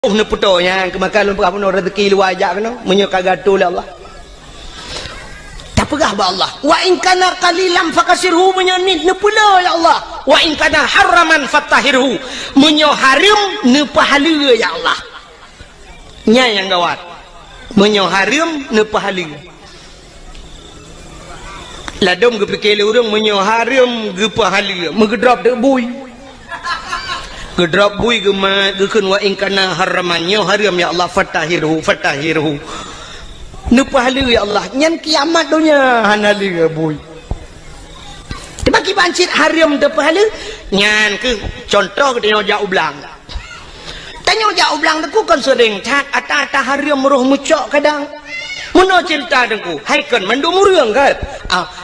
ne putonya kemakan lumpah pun rezeki luar ajak kena menyuka gatul Allah tak pegah ba Allah wa in kana qalilan fakasirhu menyonit ne pula ya Allah wa in kana haraman fatahirhu menyo haram ne pahala ya Allah nya yang gawat menyo haram ne pahala ladom ge pikir urang menyo haram ge pahala megedrop de bui gedrop bui gemat gekeun wa in kana haramannya haram ya Allah fatahirhu ne pahala ya Allah nyan kiamat dunia hanali ge bui bagi bancit haram de pahala nyan ke contoh ke jauh belang tanya jauh belang deku kan sering cat ata haram roh mucok kadang muno cinta deku haikon mandu murang kan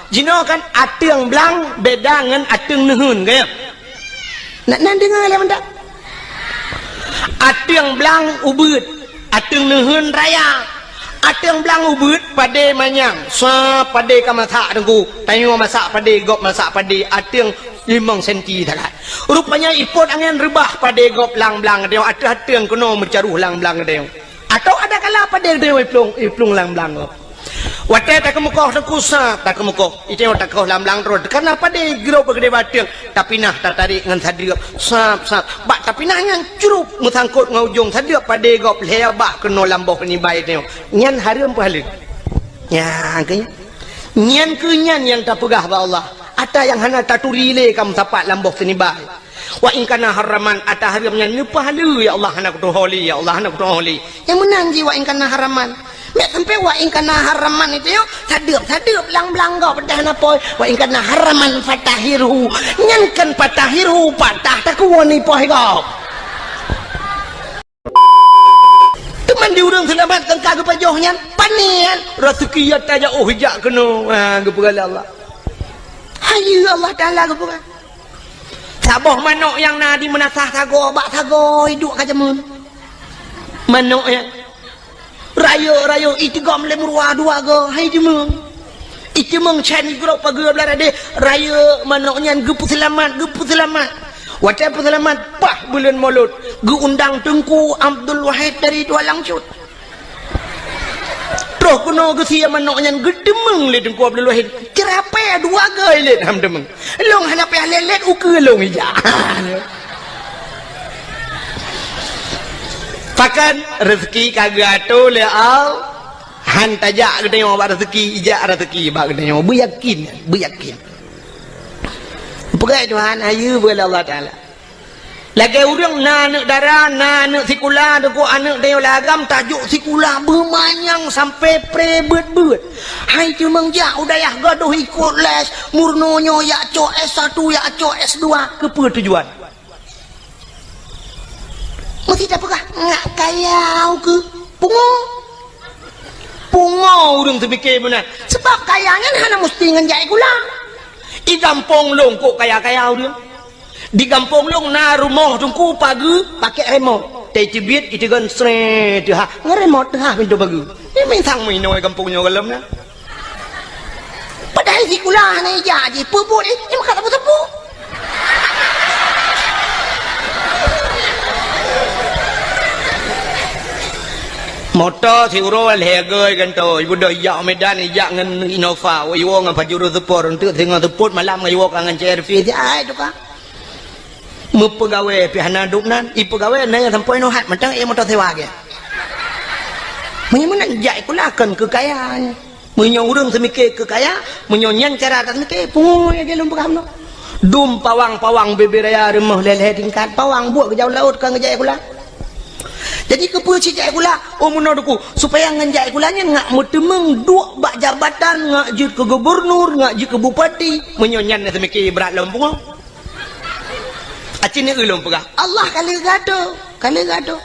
jino kan ateung belang beda ngan ateung neuheun kan nak dengar lah mendak ateung belang ubud ateung neuheun raya ateung belang ubud pade manyang sa pade ka masak dengku tanyo masak pade gop masak pade ateung 5 cm tak rupanya ipot angin rebah pade gop lang-belang dia ateung kena mencaruh lang-belang dia atau ada kala pade dia iplung lang-belang wate tak kemukoh dengku sa tak kemukoh itu tak kau lang-belang terus karena pade gero begede bateung tapi nah tarik ngan sadriap sap bak tapi nah ngan curup musangkut ngaujung sadriap pade gop lebak kena lamboh ni bae dia nyan haram pahala nya angkanya nyan ke nyan yang tak pegah ba Allah ada yang hana taturile kam tapak lamboh sini bae wa in kana haraman ata haramnya ni pahala ya Allah hana kutu holi ya Allah hana kutu holi yang menang ji wa in kana haraman mek sampai wa in kana haraman itu yo sadeup belang-belang gau pedah napoi wa in kana haraman fatahirhu nyankan fatahirhu patah tak wani poh gau teman di urang selamat tengka ke pajohnya panian rezeki ya taja oh hijak kena gepegala Allah hayu Allah taala gepegala saboh manuk yang nadi menasah tago bak tago hidup kajamun manuk yang rayo itu gom lemurwa dua go hai jemeng itu meng cani grop pagi belade rayo manoknya gepu selamat wacai selamat pah bulan maulud ge undang Tengku Abdul Wahid dari Dua Langcut terus kuno ge sia manoknya gedemeng le Tengku Abdul Wahid kerape dua ge le ham demeng long hanape lelet uke long ija pakan rezeki kagak atuh le au han tajak gede nyawa rezeki ijak rezeki bak gede nyawa beyakin pegai Tuhan ayu bela Allah taala lagi urang naneuk darah naneuk sikula deku aneuk deo lagam tajuk sikula bermanyang sampai prebeut hai cumeng ja udayah gaduh ikut les murnonyo ya co S1 ya co S2 ke tujuan mesti tak pegah ngak kayau ke pungo urang terfikir benar sebab kayanya hana mesti ngenjai gula di kampung long kok kaya-kayau dia di kampung long na rumah tungku pagi pakai remote teh cibit itu kan sre dah ngeremote dah pintu bagi ini main sang main noi kampungnya kalam na padahal si gula hana jadi puput ini makan apa motor si uro legai kan tu ibu dah yak Medan yak ngan Innova iwo ngan Pajero Support untuk tengah support malam ngan iwo kangen CRV dia ai tu ka mu pegawai pihana duknan i pegawai na yang sampai no hat macam motor sewa ge menyemen jai kulakan kekayaan menyo urang semikir kekaya menyo nyang cara tak semikir pungoy ge lum pegam no dum pawang beberaya remah leleh tingkat pawang buat ke jauh laut kan ngejai kula jadi kepu cicak gula munoduku supaya ngenjak gulanya ngak mutemeng dua bak jabatan ngak jut ke gubernur ngak jut ke bupati menyonyan semiki berat lompong acine ulum pegah Allah kali gado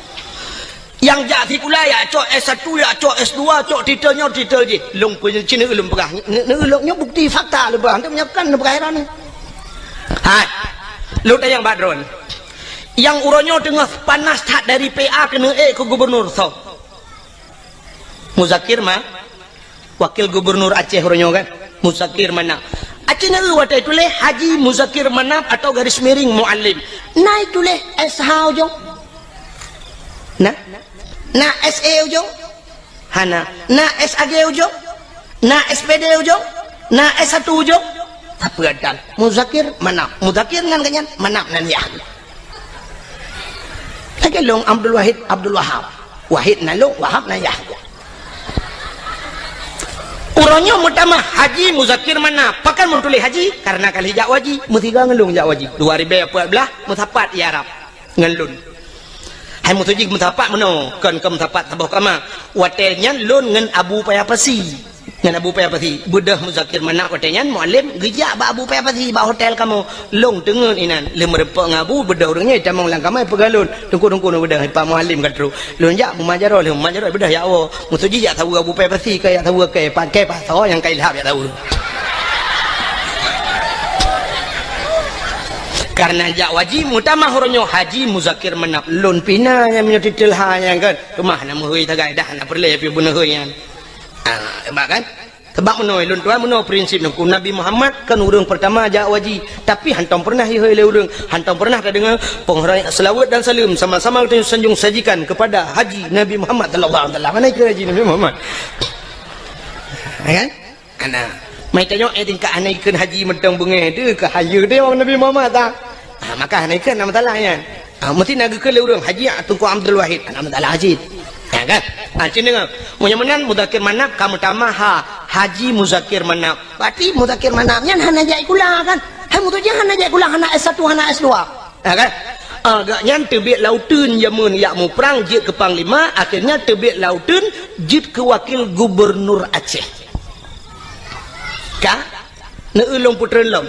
yang jadi gula ya cok S1 ya cok S2 cok titel je long punya cine ulum pegah ulumnya bukti fakta lebah anda menyakan lebah heran hai lu yang badron yang uronyo tengah panas tak dari PA ke ke gubernur so Muzakir mah wakil gubernur Aceh uronyo kan Muzakir mana Aceh nak wate tulis Haji Muzakir Manap atau garis miring Muallim naik tulis SH ujung na SA ujung hana na SAG ujung na SPD ujung na S1 ujung apa dan muzakir manap muzakir ngan ganyan manap nan ya lagi long Abdul Wahab Wahid na long Wahab na ya uronyo mutama haji muzakir mana pakan muntuli haji karena kali jak waji mutiga ngelung jak waji 2014 mutapat ya Arab ngelun hai mutuji mutapat meno kan ke mutapat tabuh kama watenya lun ngen Abu Payapasi ngen Abu Payapasi budah muzakir mana watenya muallim geja ba Abu Payapasi ba hotel kamu long tengen inan le merepek ngabu budah orangnya camong lang kamai pegalun tungku no budah pa muallim katru lun jak mumajaro budah ya Allah mutuji jak tahu Abu Payapasi kayak tahu ke pakai paso yang kai lahap ya tahu karena jak wajib mutama horonyo haji muzakir menap lun pina yang menyotitil yang kan rumah nama hui tagai dah nak perle pi buna hui yang sebab kan sebab menoi lun tuan menoi prinsip nak Nabi Muhammad kan urang pertama jak wajib tapi hantam pernah hui le urang hantam pernah tak dengar penghormatan selawat dan salam sama-sama kita sanjung sajikan kepada haji Nabi Muhammad sallallahu alaihi wasallam mana ke haji Nabi Muhammad kan ana mai tanya tingkah anaikkan haji medang bengai tu ke hayu dia Nabi Muhammad tak maka anaikkan nama talah kan mesti nak ke le urang haji Tunku Abdul Wahid nama talah haji ya kan cina menyemenan muzakir manap kamu tamah haji muzakir manap berarti muzakir manapnya hana jai kula kan hai mutuja hana jai kula hana S1 hana S2 ya kan agaknya terbit lautun yamun yakmu perang jid ke panglima akhirnya terbit lautun jid ke wakil gubernur Aceh ka neulung putren lom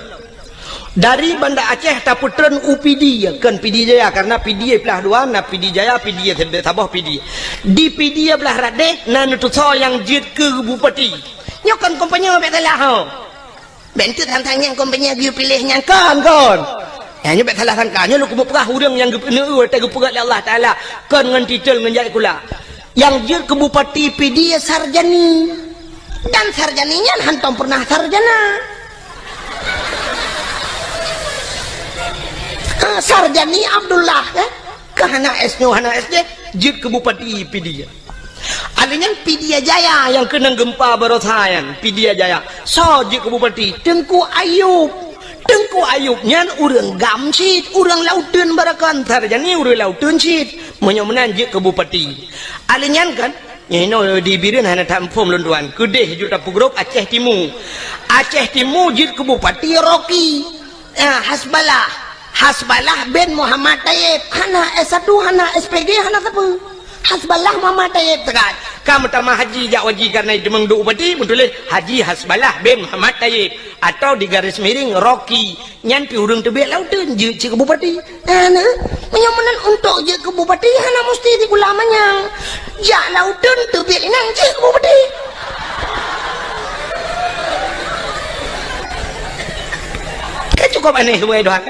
dari Banda Aceh ta putren UPD kan PD Jaya karena PD belah dua na PD Jaya PD Sabah PD di PD belah radek na nutuso yang jid ke bupati nyokan kompanya bet salah ho bentuk tantang kompanya dia pilihnya kan ya nyobek salah sangkanya lu kubu perah urang yang neu ta gepegat Allah taala kan ngan titel ngan jai kula yang jid ke bupati PD sarjani dan sarjaninya hantam pernah sarjana sarjani Abdullah kahana S-nya hana SD jid ke bupati Pidia alinya Pidia Jaya yang kena gempa barosayan Pidia Jaya so jid ke bupati Tengku Ayub nyan urang gamsit urang lautun barakan sarjani urang lautun sit menyomenan jid ke bupati alinya kan di birin hana tampum lunduan kedeh juta pugrop Aceh Timur jid ke bupati Rocky Hasbalah bin Muhammad Tayyib hana S1 hana SPG hana apa Hasbalah Muhammad Tayyib tekan kamu tamah haji jak wajib karena itu mengdu bupati betul Haji Hasbalah bin Muhammad Tayyib atau di garis miring Rocky nyanti urang tebik lautun je ke bupati ana menyemenan untuk je ke bupati hana mesti di ulamanya jak lautun tebik nang je ke bupati kan cukup aneh semua doang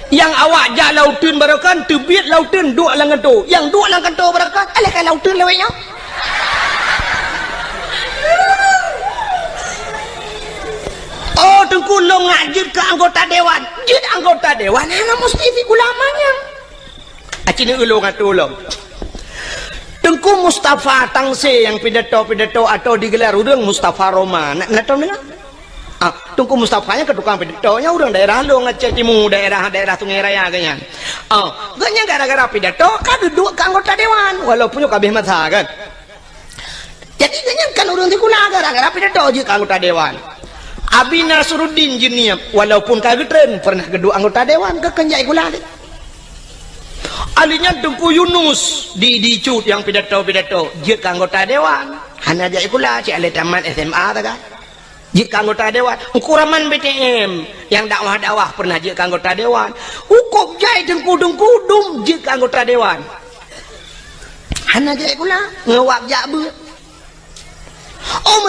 yang awak jak lautun barakan tebik lautun dua langan tu yang dua langan tu barakan alahkan lautun lewenya Tengku lo ngajir ke anggota dewan jid anggota dewan hana mesti di ulamanya acini ulo ngatu lo Tengku Mustafa Tangse yang pidato atau digelar urang Mustafa Roma nak tahu dengar Tengku Mustafanya ke tukang pidatonya urang daerah lo ngecek Timur daerah Sungai Raya ganyan ganyan gara-gara pidato kan duduk ke anggota dewan walaupun yo kabeh masa kan jadi ganyan kan urang di kula gara-gara pidato je ke anggota dewan Abi Nasruddin Jiniap walaupun kagak tren pernah kedua anggota dewan ke kenjai gula alinya Tengku Yunus di cut yang pidato jid ke anggota dewan hana jai gula cik ale tamat SMA tak kan jid ke anggota dewan ukuraman BTM yang dakwah pernah jid ke anggota dewan hukum jai Tengku dum jid ke anggota dewan hana jai gula ngewak jabu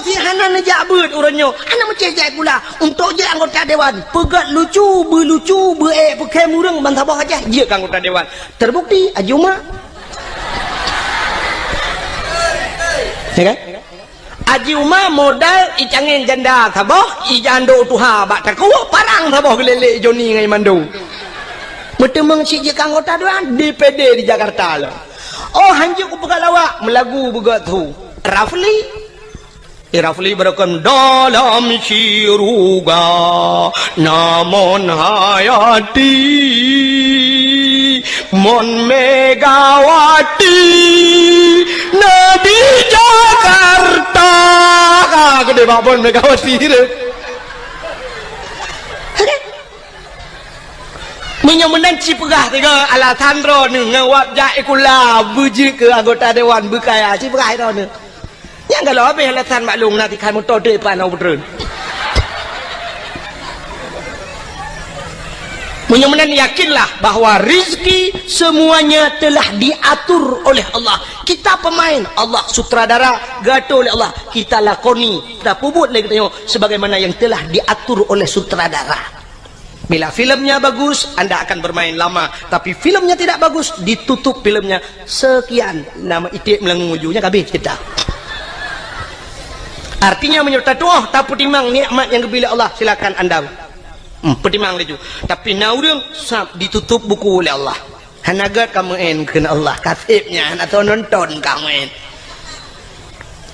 mesti hana nejak beut urangnya hana macam jai pula untuk je anggota dewan pegat lucu pakai murang bantabah aja je ke anggota dewan terbukti Ajuma ya kan Ajuma modal icangin janda tabah ijando tuha bak taku parang tabah gelele Joni ngai Mandung bertemang si je ke anggota dewan DPD di Jakarta lah Oh hanjuk ku pegat lawak melagu begat tu Rafli berakam dalam syiruga namun hayati mon Megawati Nadi Jakarta gede babon Megawati tu menyamunan cipegah tiga alatan ro ni ngawat jai kula buji ke anggota dewan bekaya cipegah ro ni yang kalau habis alatan maklum nanti kan motor depan au betul menyamunan yakinlah bahwa rizki semuanya telah diatur oleh Allah. Kita pemain, Allah sutradara, gato oleh Allah, kita lakoni, kita pubut lagi tengok sebagaimana yang telah diatur oleh sutradara. Bila filmnya bagus, anda akan bermain lama. Tapi filmnya tidak bagus, ditutup filmnya. Sekian, nama itik melengung ujungnya, habis kita. Artinya menyerta doa, tak pertimang nikmat yang diberi Allah, silakan anda. Pertimang laju. Tapi naurung, ditutup buku oleh Allah. Hanagat kamu kena Allah. Kasibnya, atau nonton kamu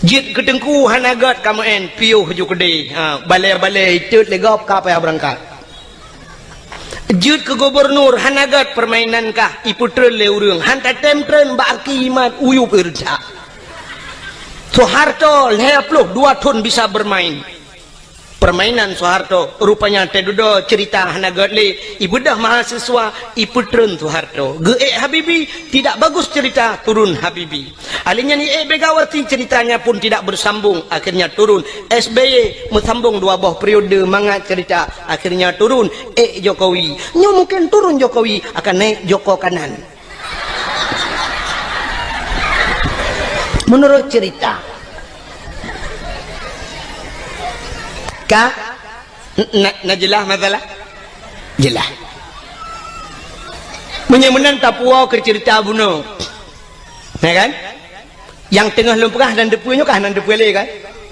Jit ketengku, hanagat kamu piuh ju kedai. Balai-balai, itu legap kapal berangkat. Jut ke gubernur hanagat permainan kah iputren leurung hantar tempren baki iman uyu perja Soeharto leaploh 2 tahun bisa bermain permainan Soeharto rupanya tedudo cerita hanagat le ibudah mahasiswa iputren Soeharto ge Habibi tidak bagus cerita turun Habibi alinya ni Megawati ceritanya pun tidak bersambung akhirnya turun SBY bersambung 2 buah periode mangat cerita akhirnya turun Jokowi nyo mungkin turun Jokowi akan naik Joko kanan menurut cerita kah na jelas masalah jelas menyemenan Papua ke cerita bunuh ya kan yang tengah lempegah dan depunya kah nan depule kan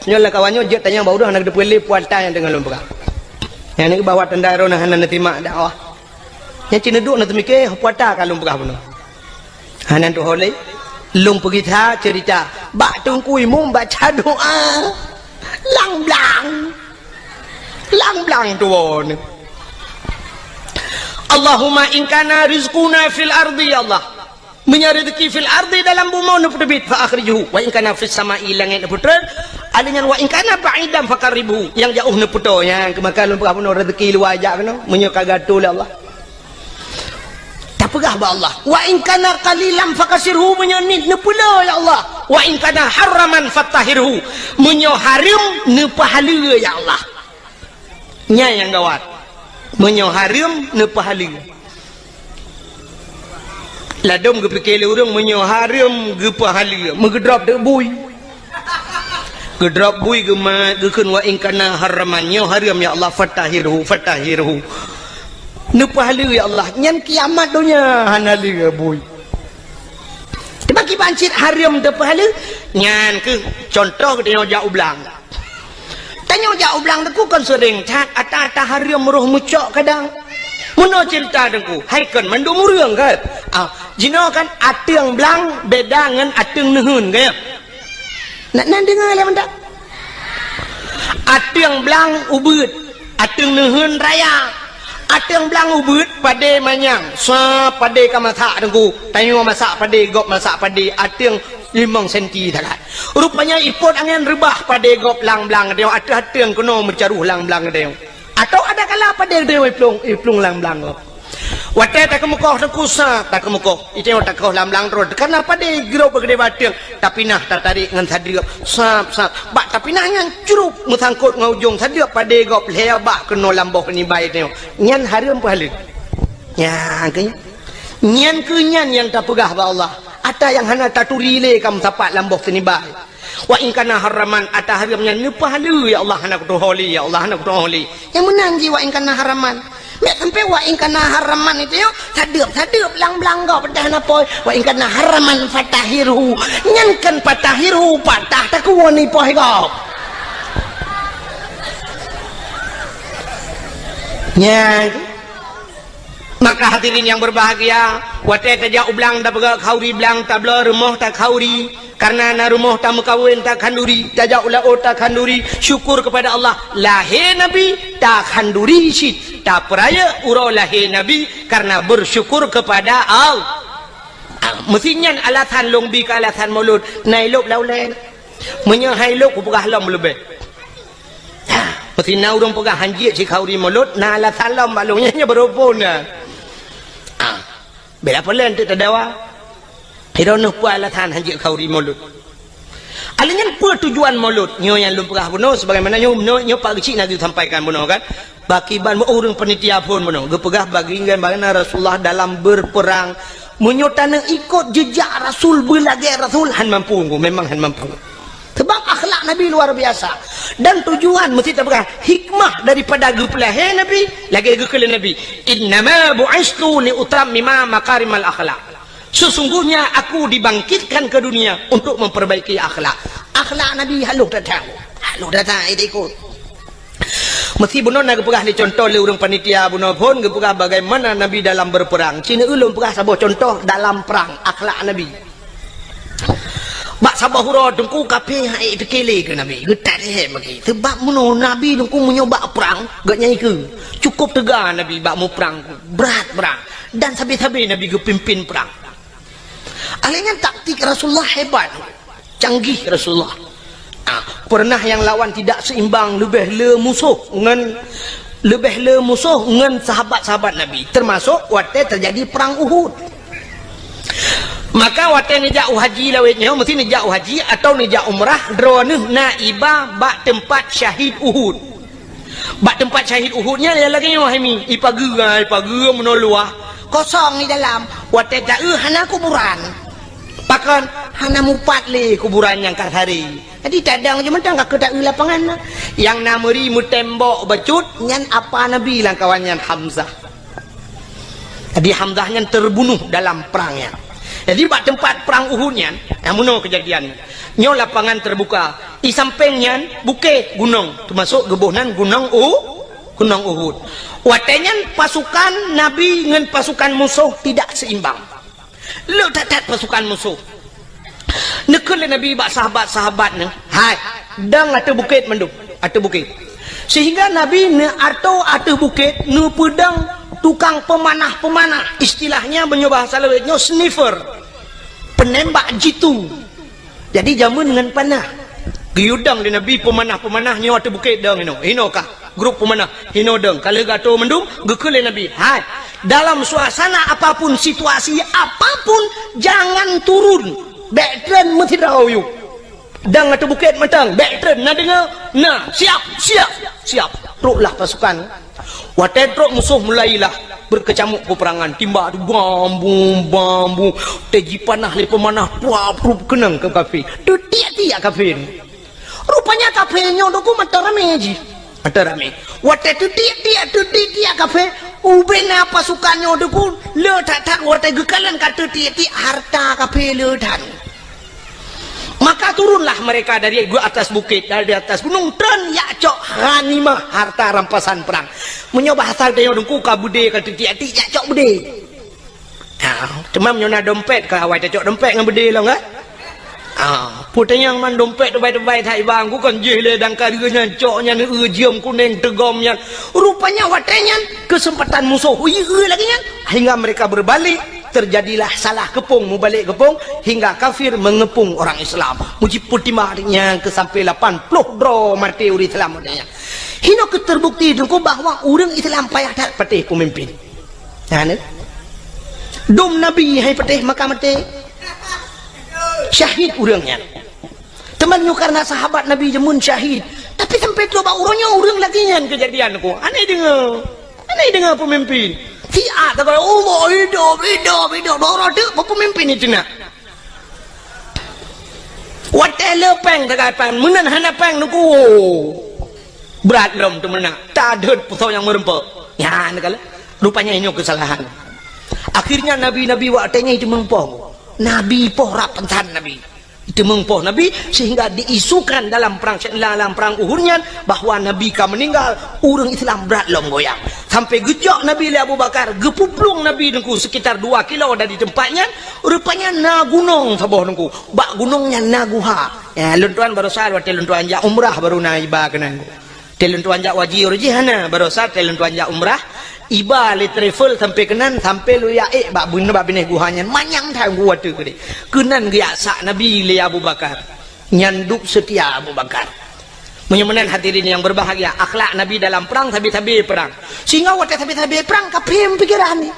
nyolah kawannya je tanya bau dah nak depule puata yang tengah lempegah yang ni bawa tendaro nah nan terima dakwah yang cina duk nak temike puata kan lempegah bunuh hanan tu holai lung pergi cerita bak tungkui mum baca doa lang-blang tuan Allahumma in kana rizquna fil ardi ya Allah menyari rezeki fil ardi dalam bumi nu terbit fa akhrijuhu wa in kana fis samai langit putra alinya wa in kana ba'idan faqaribu yang jauh nu puto yang kemakan lumpah pun rezeki luar ajak kena menyuka gatul Allah tak pegah ba Allah wa in kana qalilan faqasirhu menyanit nu pula ya Allah wa in kana haraman fatahirhu menyo haram nu pahala ya Allah nya yang gawat menyo haram nu pahala ladom ge pikir urang menyo haram ge pahala megedrop de bui gedrop bui ge ma ge keun wa in kana haraman nyo haram ya Allah fatahirhu nu pahala ya Allah nyan kiamat dunia hanali ge bui bagi bancit haram de pahala nyan ke contoh ke jauh belang tanya jauh belang tu kan sering cat ata haram roh mucok kadang muno cerita dengku haikan mandu murung kan jino kan ateung belang beda dengan ateung nuhun kan nak dengar lah mendak ateung belang ubud ateung nuhun raya ateung belang ubud pade manyang sa pade kamatha dengku tanya masak pade gop masak pade ateung 5 senti dalat rupanya ipot angin rebah pada gop lang-lang dia ada-ada yang kena mencaruh lang-lang dia atau ada kala pada dia iplung lang-lang watai tak kemukoh tak kusa tak kemukoh itu tak kau lang-lang terus karena pada giro bergede batung tapi nah tertarik dengan sadir sap bak tapi nah yang curup mesangkut ngaujung sadir pada gop lea bak kena lamboh ni baik dia nyan haram pahala ya kanya nyan kenyan yang tak pegah ba Allah ada yang hana taturi le kam sapat lambok senibai wa in kana haraman ada haramnya ni pahala ya Allah hana kutuholi ya Allah hana kutuholi yang menang ji wa in kana haraman mek sampai wa in kana haraman itu yo sadeup belang-belang kau pedah napa wa in kana haraman fatahirhu nyankan patahirhu patah tak kuwani poh kau nya Maka hadirin yang berbahagia, watai tajak ublang tak pegak khauri belang tak bela rumah tak khauri, karena na rumah tak mekawin tak khanduri, tajak ulah tak khanduri, syukur kepada Allah lahir Nabi tak khanduri syit, tak peraya urau lahir Nabi karena bersyukur kepada Allah. Mestinya alatan longbi ke alatan mulut nailok laulen menyahai lok pegah lam lebih. Mesti na urang pegah hanjit si khauri mulut na alatan lam balungnya berupuna. Bela pelan tu tadawa. Hirono pu alatan hanjit khauri mulut. Alanya apa tujuan mulut? Nyo yang lum pegah buno sebagaimana nyo pak kecil nak disampaikan buno kan. Bakiban orang panitia pun buno. Gepegah bagingan bagaimana Rasulullah dalam berperang menyotana ikut jejak Rasul berlagai Rasul han mampu memang han mampu. Sebab akhlak Nabi luar biasa. Dan tujuan mesti terpegang hikmah daripada gepelahe Nabi lagi gekele Nabi. Innama bu'istu li utammima makarimal akhlak. Sesungguhnya aku dibangkitkan ke dunia untuk memperbaiki akhlak. Akhlak Nabi halus datang. Halus datang ikut. Mesti bunuh nak pegah ni contoh le urang panitia bunuh pun gepegah bagaimana Nabi dalam berperang. Cina ulun pegah sabah contoh dalam perang akhlak Nabi. Bak sabah hura dengku kape hai tekele ke Nabi. Getat he bagi. Sebab bunuh Nabi dengku menyoba perang gak nyai ke. Cukup tegar Nabi bak mu perang. Berat perang. Dan sabi-sabi Nabi gepimpin perang. Alanya taktik Rasulullah hebat. Canggih Rasulullah. Pernah yang lawan tidak seimbang lebih le musuh dengan sahabat-sahabat Nabi termasuk waktu terjadi perang Uhud. Maka waktu ni jauh haji lawetnya mesti ni jauh haji atau ni jauh umrah droneh naibah bak tempat syahid Uhud. Bak tempat syahid Uhudnya dia lagi wahimi ipagerai menoluah kosong di dalam waktu tak hana kuburan. Pakan hana mupat le kuburan yang kahari. Jadi tadang je mentang ke tak lapangan. Yang nameri mu tembok becut nyan apa Nabi lang kawannya Hamzah. Jadi Hamzahnya terbunuh dalam perangnya. Jadi bak tempat perang Uhudnya, amuno kejadian. Nyo lapangan terbuka. Di sampingnya bukit gunung, termasuk gebuhnan gunung Uhud. Watenya pasukan Nabi dengan pasukan musuh tidak seimbang. Lu tak pasukan musuh. Nekul Nabi bak sahabat-sahabat ne. Hai, dang atau bukit mendung, atau bukit. Sehingga Nabi ne atau bukit ne pedang tukang pemanah. Istilahnya bahasa lawetnya sniffer. Penembak jitu. Jadi jamun dengan panah. Giudang di Nabi pemanah-pemanahnya atau bukit dang hino kah? Grup pemanah hino dang. Kalau gato mendung gekul Nabi. Hai, dalam suasana apapun, situasi apapun jangan turun. Backtrend mesti tahu yuk. Dang atau bukit matang, backtrend nak dengar. Nah, siap. Teruklah pasukan. Waktu teruk musuh mulailah berkecamuk peperangan. Timba tu bambu. Teji panah le pemanah puap kenang ke kafir. Tu tiak kafir. Rupanya kafirnya doku mata rame ji. Mata rame. Waktu tu tiak kafir. Ubena pasukannya doku le tak waktu gekalan kata tiak harta kafir le dan. Maka turunlah mereka dari atas bukit, dari atas gunung tren ya cok ghanimah harta rampasan perang. Menyoba asal dia dengku ka bude kata tiak-tiak ya cok bude. Cuma menyona dompet ke awal cok dompet dengan bude lah enggak? Putanya yang man dompet terbaik-terbaik tak bang ku kan jeh dan karanya coknya ni jiam kuning tegomnya. Rupanya watanya kesempatan musuh lagi nya hingga mereka berbalik. Terjadilah salah kepung, mubalik kepung hingga kafir mengepung orang Islam. Muji putimahnya ke sampai 80 bro mati uri Islam adanya. Hino keterbukti dengku bahwa orang Islam payah tak patih pemimpin. Nah, dom Nabi hai patih maka mati. Syahid orangnya. Temannya karena sahabat Nabi jemun syahid. Tapi sampai tu orangnya orang lagi yang kejadian aku. Aneh dengar pemimpin. Tiak tak kalau hidup orang tu pemimpin itu nak. Watai lepeng tak apa menan hana peng nuku berat lom tu mana tak ada pusau yang merempak. Ya nak rupanya ini kesalahan. Akhirnya Nabi waktenya itu mempong. Nabi poh rap pentan Nabi. Itu mengpoh Nabi sehingga diisukan dalam perang Uhudnya bahwa Nabi ka meninggal urang Islam berat long goyang sampai gejok Nabi li Abu Bakar gepuplung Nabi dengku sekitar 2 kilo dari tempatnya rupanya na gunung saboh dengku bak gunungnya naguha ya luntuan baru sar wa luntuan ja umrah baru na iba kenan teluntuan ja wajib jihana baru sar teluntuan ja umrah iba le travel sampai kenan sampai lu ya bak beuna bak bineh guhanya manyang thang gua tu gede kenan gaya sak Nabi li Abu Bakar nyanduk setia Abu Bakar menyamanan hadirin yang berbahagia akhlak Nabi dalam perang tabi-tabi perang sehingga waktu tabi-tabi perang kapim pikiran ni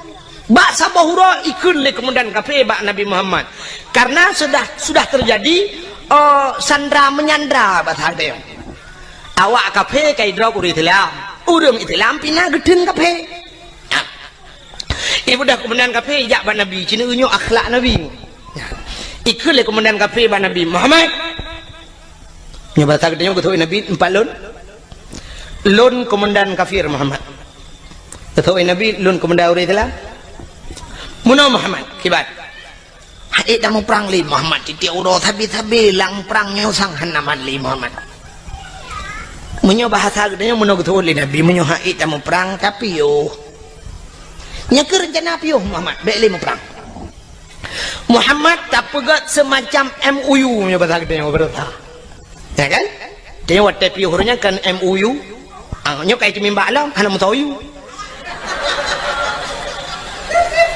bak sabahura ikun le kemudian kafe bak Nabi Muhammad karena sudah terjadi sandra menyandra bahasa dia awak kafe kai drop urang Islam pina gedun kafe ibu dah kemudian kafe jak bak Nabi cina unyu akhlak Nabi ikut le kemudian kafe bak Nabi Muhammad nyoba tak dia ketui Nabi 4 lon komandan kafir Muhammad ketui Nabi lon komandan urang Islam muno Muhammad kibat hai dah mau perang li Muhammad titi uro tabi lang perangnya sang hanaman li Muhammad menyo bahasa gedenya muno ketui Nabi menyo hai dah mau perang tapi yo nyake rencana piuh Muhammad beli mau perang Muhammad tak pegat semacam MOU nya bahasa gedenya berita ya kan dia waktu piuhnya kan MOU nyo kai cumi balam hana mau tahu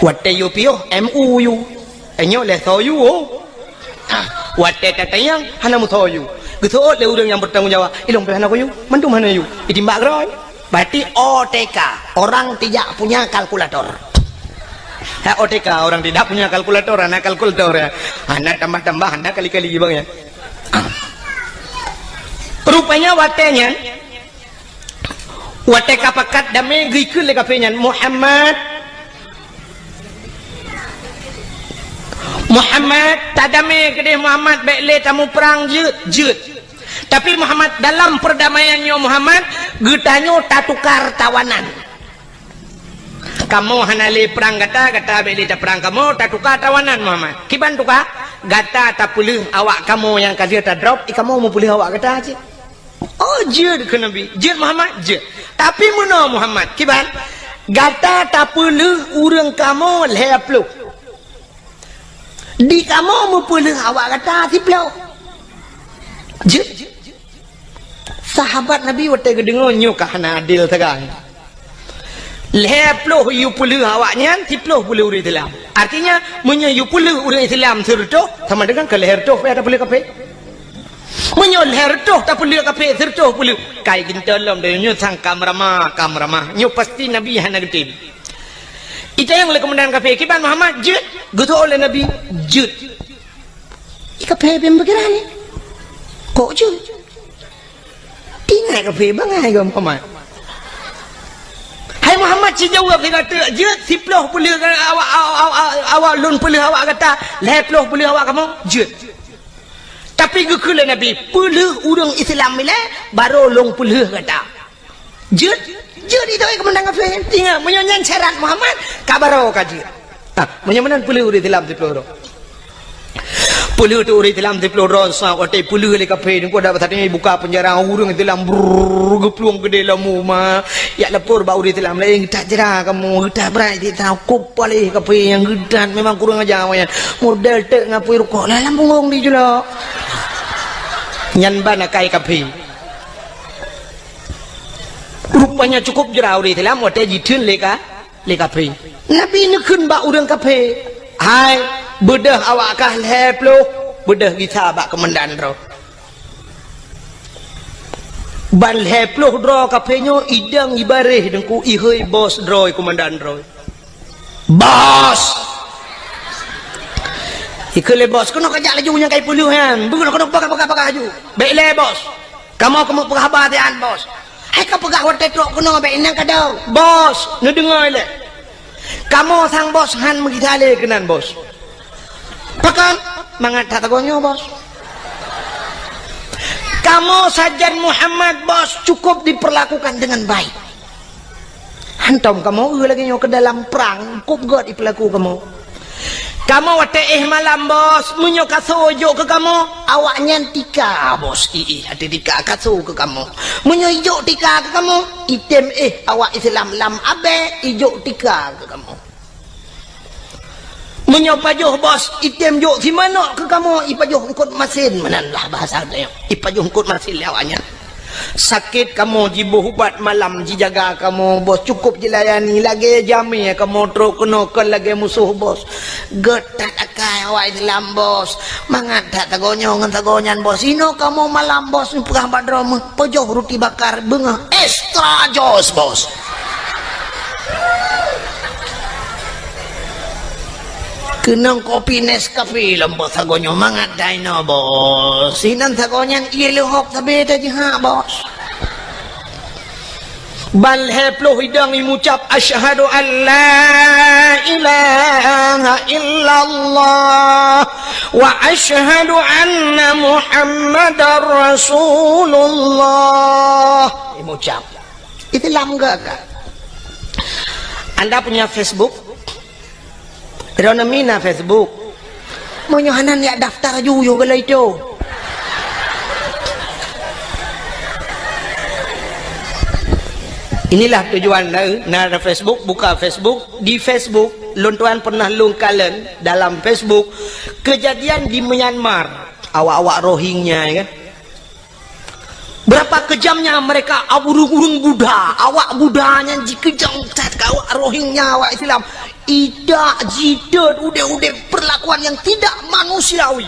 waktu yo piuh MOU nyo le tahu waktu katanya hana mau tahu gitu le urang yang bertanggung jawab ilong pe hana ko yu mantu mana yu itimbak roy berarti OTK orang tidak punya kalkulator OTK orang tidak punya kalkulator anak kalkulator ya anak tambah anak kali-kali bang ya rupanya watenya WTK pakat damai gikul le kafenya Muhammad tadame kedeh Muhammad baik tamu perang jut tapi Muhammad dalam perdamaiannya Muhammad getanyo tak tukar tawanan kamu hanali perang gata beli tak perang kamu tak tukar tawanan Muhammad kiban tukar gata tak pulih awak kamu yang kasih tak drop kamu mau pulih awak gata aja oh jud ke Nabi jud Muhammad jud tapi mana Muhammad kiban gata tak pulih urang kamu leplu di kamu mau pulih awak gata tiplau jud sahabat Nabi waktu kedengar nyu kahana adil tegang leploh yu puluh awaknya tiploh puluh urang Islam artinya menyo yu puluh urang Islam sertoh sama dengan ke leher toh ada puluh kafe menyo leher toh tak puluh kafe sertoh puluh kai gintelom de nyu sang kamrama nyu pasti Nabi hana gedin itu yang oleh kemudian kafe kiban Muhammad jud gitu oleh Nabi jud kafe pembekiran ni kok jud tinggal kafe bangai ke Muhammad hai Muhammad si jawab dia kata jut siploh pulih awak lun pulih awak kata leploh pulih awak kamu jut tapi gekula Nabi pulih urang Islam ile baru long pulih kata jut itu yang kemenang kafe tinggal menyanyian syarat Muhammad kabaro kaji menyanyian pulih urang Islam siploh puluh tu orang Islam di Pulau Rosa, waktu puluh le kafe ni, kau dapat tadi buka penjara orang Islam bergeplung ke dalam rumah, ya lapor bau orang Islam lain tak jerah kamu, tak berani tahu kupalih kafe yang gedan memang kurang ajar awaknya, modal tak ngapui rukuk, lah lambung di jula, nyan bana kai kafe, rupanya cukup jerah orang Islam, waktu jitun le kafe, Nabi ni kun bau orang kafe, hai. Bedah awak kah leploh bedah kita bak kemendan ro ban leploh dro kapenyo idang ibareh dengku ihoi bos droi komandan droi bos ikele bos kono kajak laju nya kai puluh han bukan kono pakai laju baik le bos kamu perhabatian bos hai ka pegah wate trok kono baik nang kadau bos ngedengai le kamu sang bos han megitale kenan bos pakan mangat tagonyo bos kamu sajan Muhammad bos cukup diperlakukan dengan baik hantam kamu lagi nyo ke dalam perang cukup god diperlaku kamu Kamu wate malam bos, munyo kasojo ke kamu, awaknya tika bos, ada tika kaso ke kamu, munyo ijo tika ke kamu, item awak Islam lam abe ijo tika ke kamu, munyo pajuh bos, item jo si mana ke kamu, ipajuh ngkut masin, menanlah bahasa dia, ipajuh ngkut masin awaknya. Sakit kamu jibuh ubat malam jijaga kamu bos cukup jilayani lagi jami kamu teruk kenokan lagi musuh bos getat akai awak Islam bos mangat tak tagonyongan tagonyan bos ino kamu malam bos pegah badrom pojoh roti bakar bengah extra jos bos kenang kopi Nescafe lembos sagonyo mangat daino bos sinan sagonyan ielo hop sabe tadi ha bos bal heplo hidang imucap asyhadu an la ilaha illallah wa asyhadu anna muhammadar rasulullah imucap itu lamga kak Anda punya Facebook Mina Facebook mau nyohanan ya daftar juga kalau itu inilah tujuan nara Facebook buka Facebook di Facebook lontuan pernah lungkalen dalam Facebook kejadian di Myanmar awak-awak Rohingya ya kan berapa kejamnya mereka urung-urung Buddha awak Buddhanya dikejam awak Rohingya awak Islam tidak jidat udah perlakuan yang tidak manusiawi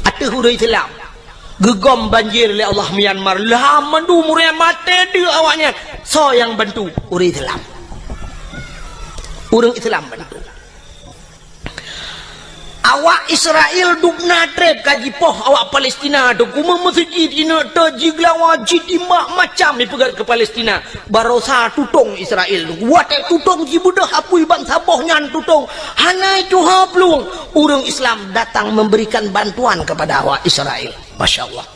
ada huruf Islam gegom banjir oleh Allah Myanmar lah mandu murnya mati dia awaknya so yang bantu huruf Islam urang Islam bantu awak Israel duk natrep kaji poh awak Palestina duk kuma masjid ina tajigla wajid imak macam dipegat ke Palestina barosa tutong Israel wate tutong jibudah apui bangsa boh nyan tutong hanai tu haplung urang Islam datang memberikan bantuan kepada awak Israel Masya Allah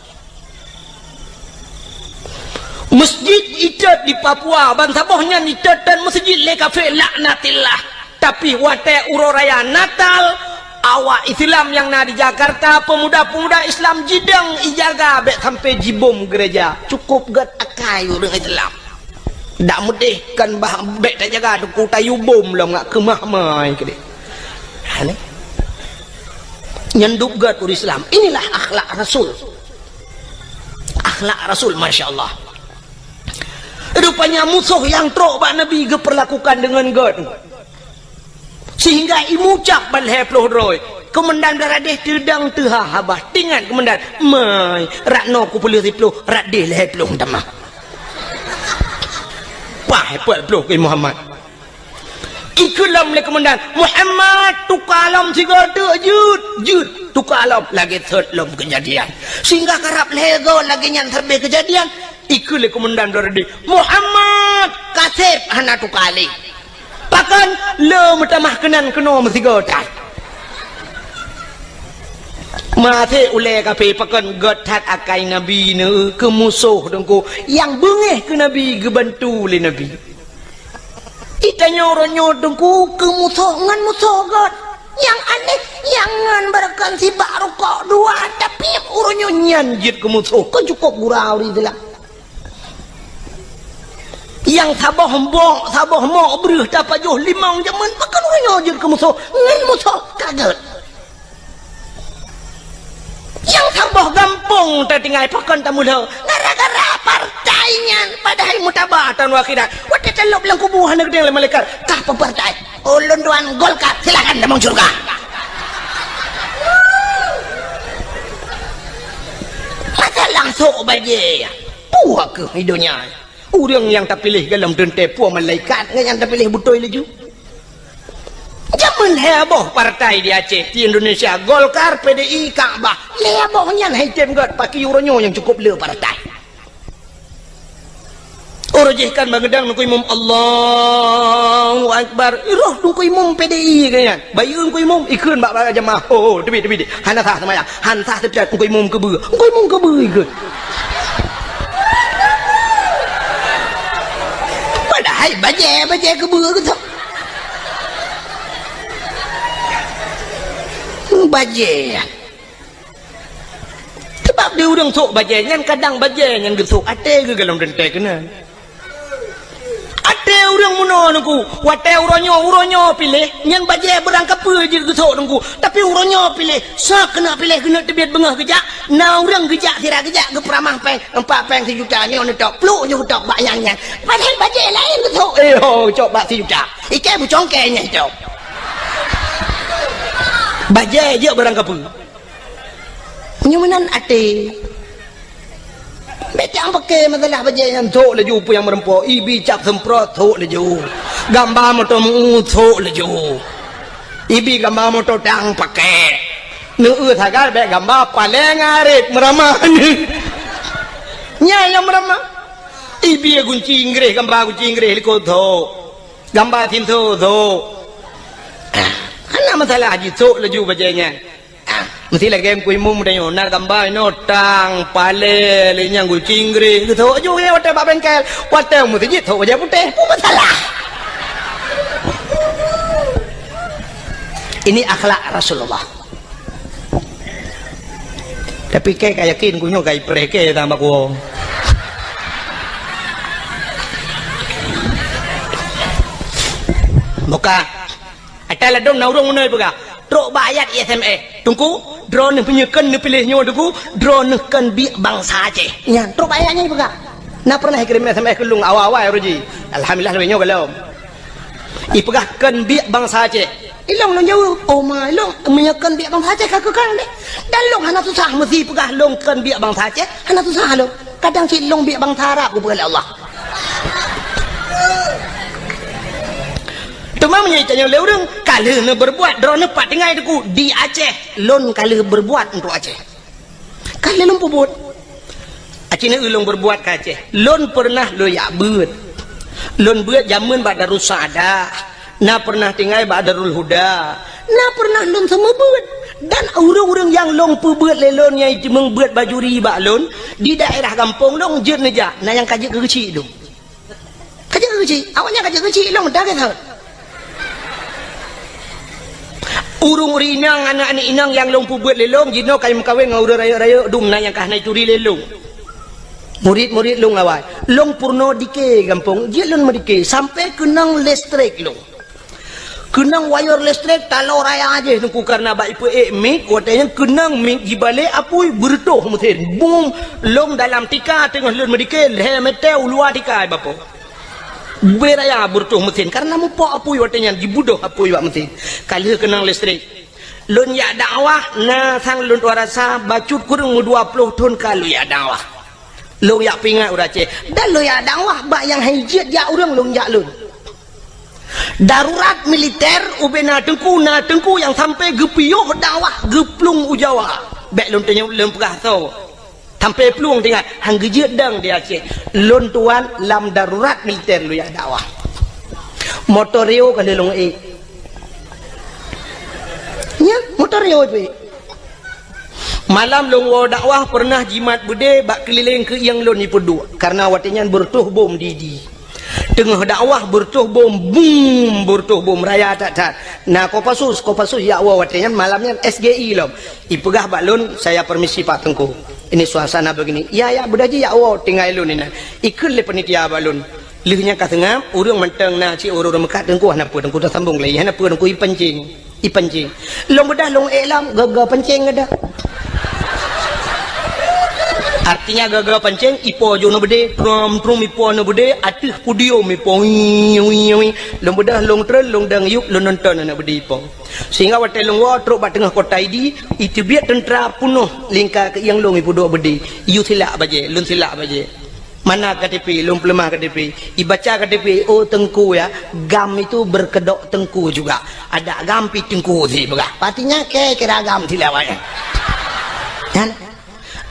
masjid itat di Papua bangsa boh nyan itat dan masjid le kafe laknatillah tapi wate uroraya Natal awak Islam yang na di Jakarta pemuda-pemuda Islam jidang ijaga bet sampai jibom gereja cukup gat akai orang Islam tak mudih kan bah bet tak jaga tu tayu bom lah ngak kemah mai ke dia ni nyenduk gat orang Islam inilah akhlak Rasul Masya Allah rupanya musuh yang trok bak Nabi geperlakukan dengan gat sehingga imucap balhe ploh roy komandan beradeh tedang teha habah tingan komandan mai rakno ku pulih ploh radeh lehe ploh tamah pah pol ploh ke Muhammad ikulam le komandan Muhammad tukalam siga jud tukalam lagi third lom kejadian sehingga karap lego lagi nyan terbe kejadian ikul le komandan beradeh Muhammad kasep hana tukali pakan le metamah kenan kena mesti gotat mate ule kape pakan gotat akai nabi ne ke musuh dengku yang bengeh ke nabi gebantu le nabi itanya oronyo dengku ke musuh ngan musuh got yang aneh yang ngan barakan si baru kok dua tapi oronyo nyanjit ke musuh ke cukup gurau di dalam yang saboh mau berih dapat joh limang jaman pakan orang nyojir ke musuh ngan musuh kaget yang saboh gampung tertinggal pakan tamu dah gara-gara partainya padahal mutabatan wakidat waktu telok bilang kubuhan negeri oleh malaikat kah partai ulun tuan Golkar silakan damang surga masa langsung baje puak ke hidupnya orang yang tak pilih dalam dente puan malaikat yang tak pilih betul lagi zaman heboh partai di Aceh di Indonesia Golkar PDI Ka'bah hebohnya haitem gat pakai uronyo yang cukup le partai orojihkan bagedang nuku imam Allahu Akbar iroh nuku imam PDI kaya bayun nuku imam ikun bak bak jamaah tepi hana sah sama ya han sah tepi nuku imam kebe ikut padahal baje kebe ke tu baje sebab dia orang tok baje ngan kadang baje ngan getuk ate ke dalam dentai kena ate orang muno nungku wate uronyo pilih ngan baje berangkap je getuk nungku tapi uronyo pilih sa kena pilih kena tebiat bengah kejak na orang kejak kira kejak ke peramah peng 4 peng 1 juta ni ono tok pluk je tok bayang-yang padahal baje lain getuk cok bak 1 juta ike bu congkenya cok baje je berangkap nyumanan ate Becang pakai masalah baca yang tok laju pu yang merempok ibi cap semprot tok laju gambar motor mu tok laju ibi gambar motor tang pakai nu thagal be gambar paleng arit meramah ni nya yang meramah ibi gunci inggris gambar gunci inggris liko tok gambar tin tok ana masalah haji tok laju bacanya mesti lagi game kui mum dah nak gambar notang pale le nyang gu cingri tu jo ye hotel bak bengkel hotel mesti je tu aja putih apa salah ini akhlak Rasulullah tapi kayak yakin ku nyo kai preke tambah ku muka atala dom na urung unai pega trok bayat SMA tungku drone penyekan ni pilihnya tungku drone kan bi bangsa je nya trok bayatnya pega na pernah kirim SMA ke lung awal-awal roji alhamdulillah lebihnya belum ipegah kan bi bangsa je ilong long jauh oh my long menyekan bi bangsa je kakak kan deh dan long hana susah mesti pegah long kan bi bangsa je hana susah lo kadang si long bi bangsa Arab ku pegah Allah Cuma menyaitannya leweng kalau berbuat drone pat dengai aku di Aceh lon kalau berbuat untuk Aceh kalau lon pubut Aceh ni ulung berbuat ke Aceh lon pernah lo ya beut lon beut zaman bak Darus Saadah na pernah tinggal bak Darul Huda na pernah lon sama beut dan orang-orang yang lon pubut lelon yang membuat bajuri bak lon di daerah kampung lon je neja na yang kajik kecil dong kajik kecil awaknya kajik kecil lon dah ke tahu urung inang anak-anak inang yang long pu buat lelong jino kayu mengkawin dengan urang raya-raya dum na yang kah naik turi lelong murid-murid long awal long purno dike gampung dia long medike sampai kenang listrik long kenang wire listrik talau raya aja tungku karena baik ipu mik katanya kenang mik di balik apui bertuh mutin boom long dalam tika tengah long medike leher metel luar tika bapa beraya bertuh mesin karena mupok apui watanya dibudoh apui wak mesin kali kenang listrik lun ya dakwah na sang lun warasa bacut kurang 20 tahun kalau ya dakwah lu ya pingat udah ceh dan lu ya dakwah bak yang hijit ya orang lu ya lun darurat militer ubena tengku yang sampai gepiyuh dakwah geplung ujawa bek lun tanya lun pegah tau sampai peluang tinggal hang gejit dang di Aceh lon tuan lam darurat militer lu ya dakwah motor rio kali long nya motor rio tu malam long dakwah pernah jimat bude bak keliling ke yang lon ni pedu karena watinya bertuh bom didi tengah dakwah bertuh bom boom bertuh bom raya tak nah kopasus ya Allah watinya malamnya SGI lom ipegah bak lon saya permisi Pak Tengku ini suasana begini ya berdaji ya Allah tinggal lun ini ikut le penitia balun lihnya kat tengah urang menteng na ci urang mekat tengku hana pu tengku dah sambung lagi hana pu tengku ipancing long bedah long elam gaga pancing ada artinya gaga pancing ipo jo no bede trum ipo no bede atih pudio mi po long bedah long trel long dang yup long nonton na bede ipo sehingga watel long wa truk bat tengah kota idi itu biar tentera punuh lingkar ke yang long ipu dua bede yu silak baje lun silak baje mana KTP long pelemah KTP ibaca KTP oh tengku ya gam itu berkedok tengku juga ada gampi tengku sih begah artinya kira gam silawanya kan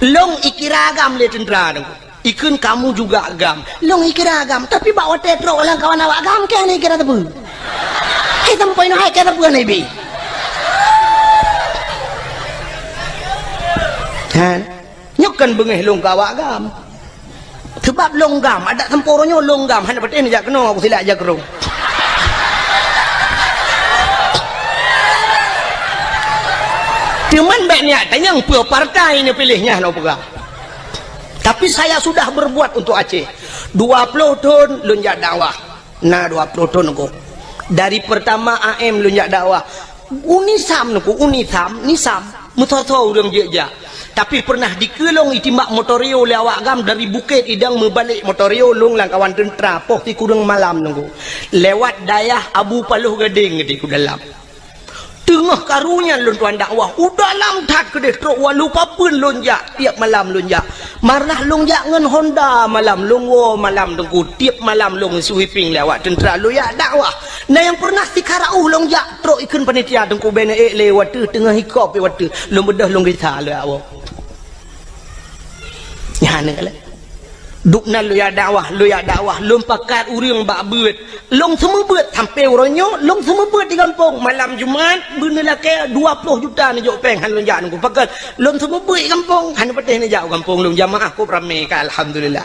long ikira agam le tentera tengku ikun kamu juga agam long ikira agam tapi bawa tetro orang kawan awak agam ke ni kira tebu hai tempoy no hai kira tebu ni bi kan nyokan bengeh long kawak agam sebab long gam ada temporonyo long gam hanya betul ni jak kena aku silap jak kerung Cuman banyak tanya apa partai ini pilihnya no pega. Tapi saya sudah berbuat untuk Aceh 20 tahun lunjak dakwah. Nah 20 tahun aku. Dari pertama AM lunjak dakwah. Unisam aku, nisam mutoto urang jeja. Tapi pernah dikelong itimbak motorio oleh awak gam dari Bukit Idang membalik motorio lung lang kawan tentera poh ti kurang malam nunggu. Lewat dayah Abu Paluh Gading di ku dalam. Tengah karunya lun tuan dakwah udah lam tak kedeh truk walupa pun lonjak tiap malam lonjak marah lonjak ngan Honda malam lungwo malam tengku tiap malam long sweeping lewat tentera loyak dakwah nah yang pernah tikarau lonjak truk ikun panitia tengku bene lewat tu tengah hikop lewat tu long bedah long kita le awak ya ne dukna loyak dakwah long pakat urang bak beut long semua beut sampai uronyo long semua beut di kampung malam Jumaat bener ke 20 juta ni jok peng han lonjak nunggu pakat long semua beut di kampung han pateh ni jauh kampung long jamaah ko rame ka alhamdulillah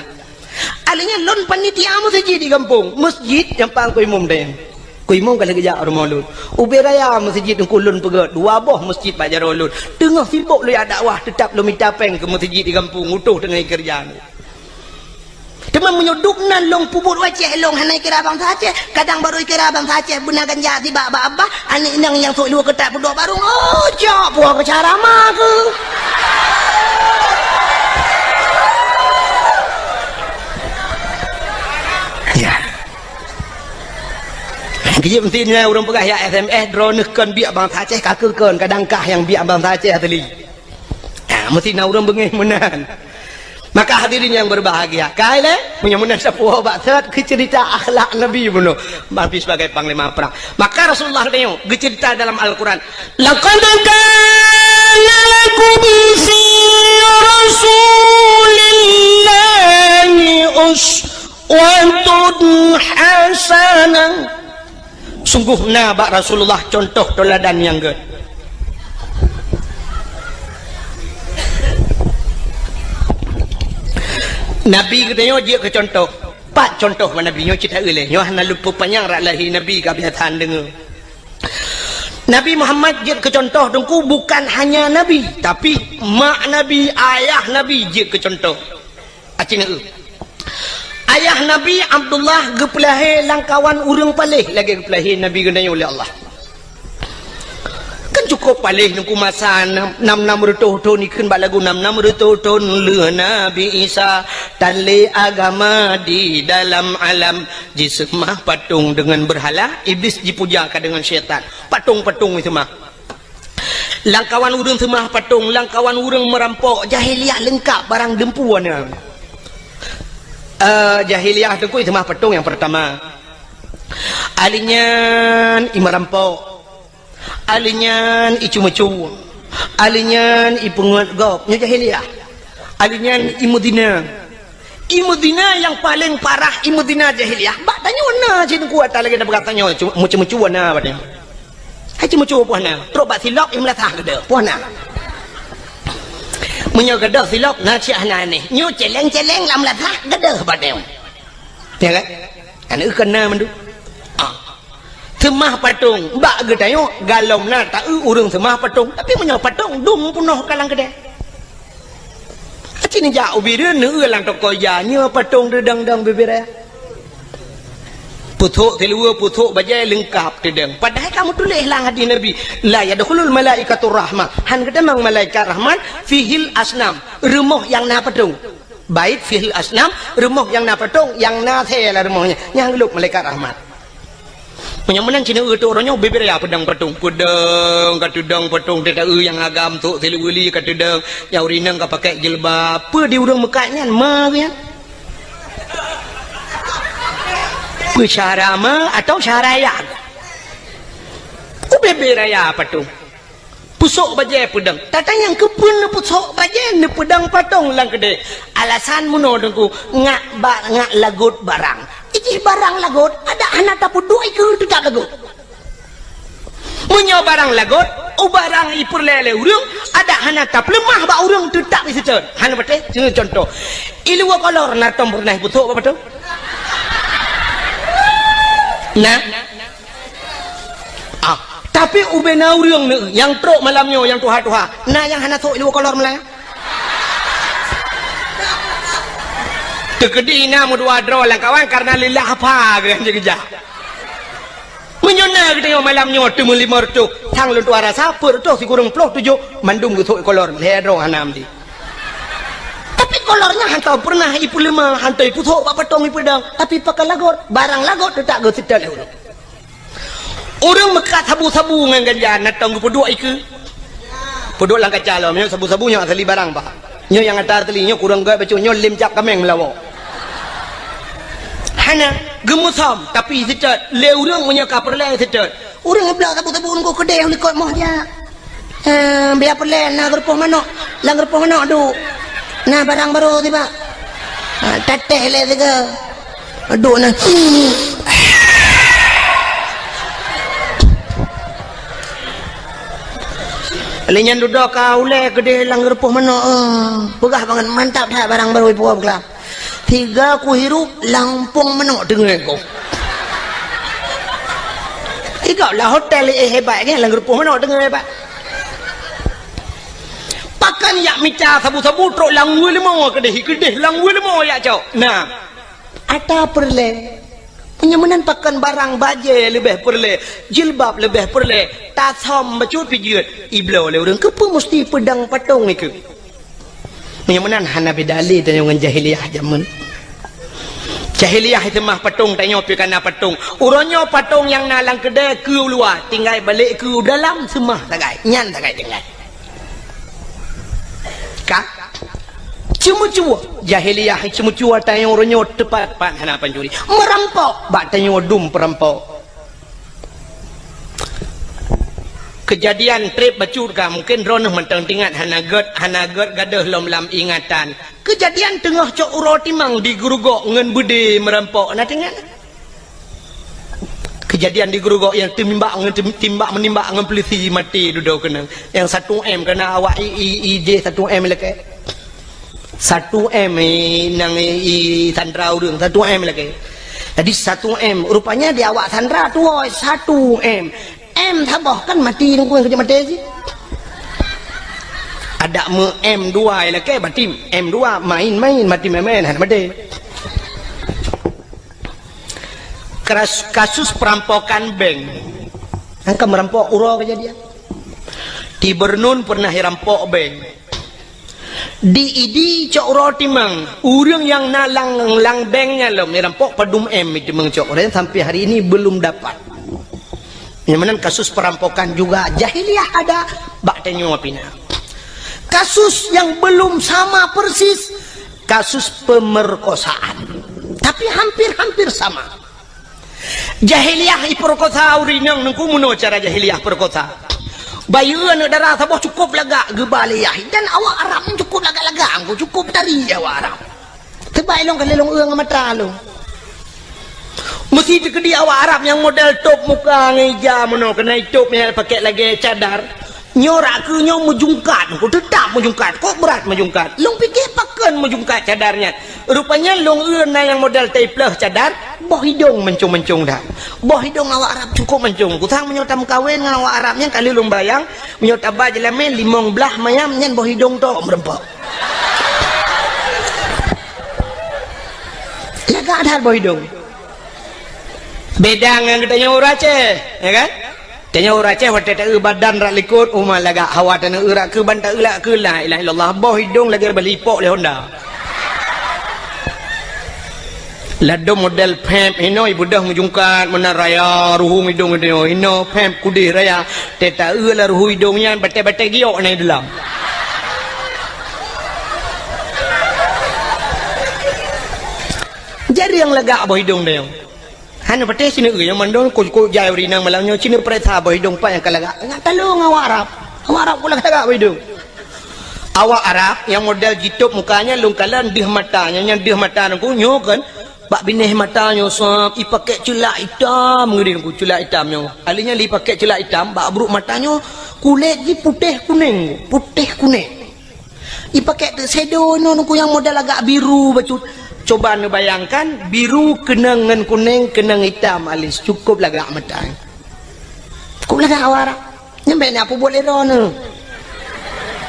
alinya lon panitia masjid di kampung masjid yang pang ko imam deh ko imam kalau kerja rumah lun uberaya masjid nunggu lun pegat dua boh masjid bajar lun tengah sibuk loyak dakwah tetap lo minta peng ke masjid di kampung utuh tengah kerja Teman menyuduk nan long pubur wajah long hanai kira bang saja kadang baru kira bang saja benar ganja tiba abah anik nang yang sok dua ketak berdua baru oh cok buah ke cara mah ke ya kerja pentingnya orang pegah ya SMS drone kan biak bang saja kakekan kadang kah yang biak bang saja tadi mesti na orang bengih menan. Maka hadirin yang berbahagia, kailah punya menan sepuh batat ke cerita akhlak Nabi bunuh, Nabi sebagai panglima perang. Maka Rasulullah tengok cerita dalam Al-Quran. Laqad kana lakum fi Rasulillahi uswatun hasanah. Sungguh nabak Rasulullah contoh teladan yang good. Nabi katanya dia ke contoh. Pak contoh mana Nabi nyo cerita oleh. Nyo hana lupa panjang rak lahi Nabi kebiasaan dengar. Nabi Muhammad dia ke contoh dengku bukan hanya Nabi, tapi mak Nabi, ayah Nabi dia ke contoh. Acina ayah Nabi Abdullah gepelahi langkawan urang palih lagi gepelahi Nabi gendanya oleh Allah. Kan cukup palih nungku masa 6 tahun ikan bak lagu 6 tahun le Nabi Isa tali agama di dalam alam jisemah patung dengan berhala iblis dipujakan dengan syaitan patung-patung itu mah langkawan urang semah patung langkawan urang merampok jahiliah lengkap barang dempuannya jahiliah itu mah patung yang pertama alinyan imarampok alinyan icu-mecu alinyan ipungut gop nya jahiliah alinyan imudina yang paling parah imudina jahiliah bak tanya mana cin kuat lagi nak berkatanya mecu-mecu mana badnya hai mecu puana teruk bak silap imlatah gede puana menyo gede silap na ci ana ni nyu celeng-celeng lam latah gede badnya ya kan ana kena mandu semah patung bak getayo galom na tak urang semah patung tapi menyo patung dum punoh kalang gede acini jauh biru ne lang toko ya nya patung dedang-dang bebera puthuk telua puthuk bajai lengkap dedang padahal kamu tulis lah hadis Nabi la yadkhulul malaikatur rahmah han gede mang malaikat rahmat fihil asnam rumah yang na patung bait fihil asnam rumah yang na patung yang na the lah rumahnya yang geluk malaikat rahmat punya menang Cina itu orangnya beber ya pedang patung pedang katudang patung tidak yang agam tu teluli katudang yang urinang ka pakai jilbab apa di urang mekatnya mah ya cara mah atau cara ya beber ya patung pusuk bajai pedang tata yang kepun pusuk bajai ne pedang patung lang gede alasan muno dengku ngak lagut barang iki barang lagut ada anak tapu dua ikut tu tak lagut munyo barang lagut barang ipur lele urang ada anak tap lemah ba urang tu tak bisa cer han bete contoh ilu kolor na tombor naik putuk apa tu nah Tapi ubena urang ni yang trok malamnya yang tuha-tuha. Nah yang hana tok lu kolor melaya. Tekedi na mu dua draw lang kawan karena lillah apa ke kerja. Menyona kita yang malamnya temu lima tu. Thang lu tuara sapur tu si kurang ploh tujuh mandum ke tok kolor le draw hanam di. Tapi kolornya hantar pernah ipu lima hantar ipu tok apa tong ipu dang. Tapi pakai lagot barang lagot tu tak go sedal lu. Orang mekat sabu-sabu dengan ganja natang ke peduk iku. Peduk lang kacalo nyo sabu-sabunya asli barang bah. Nyo yang atar telinya kurang gak baca nyo lim cap kameng melawak. Hana gemusam tapi secat le urang punya kaperle secat. Urang blak sabu-sabu ko kedai likot moh dia. Biar perle na gerpoh manok. Lang gerpoh manok du. Nah barang baru tiba. Teteh le tiga. Aduh nah. Alinyan duduk kau le gede lang gerpoh manok. Pegah banget mantap dah barang baru ibu ablah. Tiga ku hirup lampung manok dengar kau. Tiga lah hotel hebat kan lang gerpoh manok dengar hebat. Pakan yak mica sabu-sabu trok langwe lemo kedeh langwe lemo yak cok. Nah, ada perle. Penyamanan pakan barang baje lebih perle, jilbab lebih perle, tasom bacut pijut. Iblo le urang kepo mesti pedang patong iku. Penyamanan hana bedali tanya dengan jahiliyah zaman. Jahiliyah itu mah patong tanya pi kana patong. Uronyo patong yang nalang kedai ke luar, tinggal balik ke dalam semah tagai. Nyan tagai tinggal. Kak cuma-cuma jahiliyah cuma-cuma tanya orangnya tepat hana pancuri merampok bak tanya dum perampok kejadian trip bacur ka mungkin ronah mentang tingat hana gad gadah lam ingatan kejadian tengah cok uro timang di gerugok ngen budi merampok na tingat kejadian di gerugok yang timbak menimbak ngen polisi mati duduk kena yang 1M kena awak IJ 1M leke 1M nang sandra urang 1M lagi. Jadi 1M rupanya di awak sandra tu 1M. M tabah kan mati nunggu kerja mati sih. Ada M2 lagi berarti M2 main mati main mati. Kasus perampokan bank. Angka merampok uro kejadian. Di Bernun pernah dirampok bank. Di cok roti mang urang yang nalang lang banknya lo merampok padum M itu mengcok orang sampai hari ini belum dapat. Yang mana kasus perampokan juga jahiliyah ada bak tanya apina. Kasus yang belum sama persis kasus pemerkosaan tapi hampir sama. Jahiliyah perkosa urinang nengku muno cara jahiliyah perkosa. Bayuan darah sabah cukup lagak gebaliyah dan awak Arab cukup lagak-lagak angku cukup tari awak Arab terbaik long kalilong uang mata lo mesti dikedi awak Arab yang model top muka ngeja mono kena topnya pakai lagi cadar nyorak ke nyo mejungkat aku tetap mejungkat kok berat mejungkat long fikir pakan mejungkat cadarnya rupanya long na yang model teplah cadar boh hidung mencung-mencung dah boh hidung awak Arab cukup mencung kusang menyotam kawin dengan awak Arabnya kali long bayang menyotam bajelamen limong belah mayam nyan boh hidung tu merempok laga ada boh hidung beda dengan katanya Aceh ya kan tanya orang Aceh waktu tak badan rak likut umar laga hawa tanah urak ke bantak ulak ke la ilaha illallah boh hidung lagi berlipok le Honda lado model pemp ino ibu dah menjungkat mana raya ruhu hidung ino pemp kudih raya teta la ruhu hidungnya bate-bate giok naik dalam jadi yang lega boh hidung dia hanya pete sini yang mandon ko jaya urinang malangnya sini pereta boh hidung pa yang kalaga ngat talung awak Arab pula kagak boh hidung awak Arab yang model jitup mukanya lungkalan dih matanya yang dih mata nangku nyo kan bak binih matanya sop ipakai celak hitam ngeri nangku celak hitamnya alinya li pakai celak hitam bak buruk matanya kulit di putih kuning ipakai shadow nangku yang model agak biru bacut. Coba bayangkan biru kena dengan kuning kena hitam alis cukup lagak mata. Kau cukup lah awara nyampe ni apa boleh rono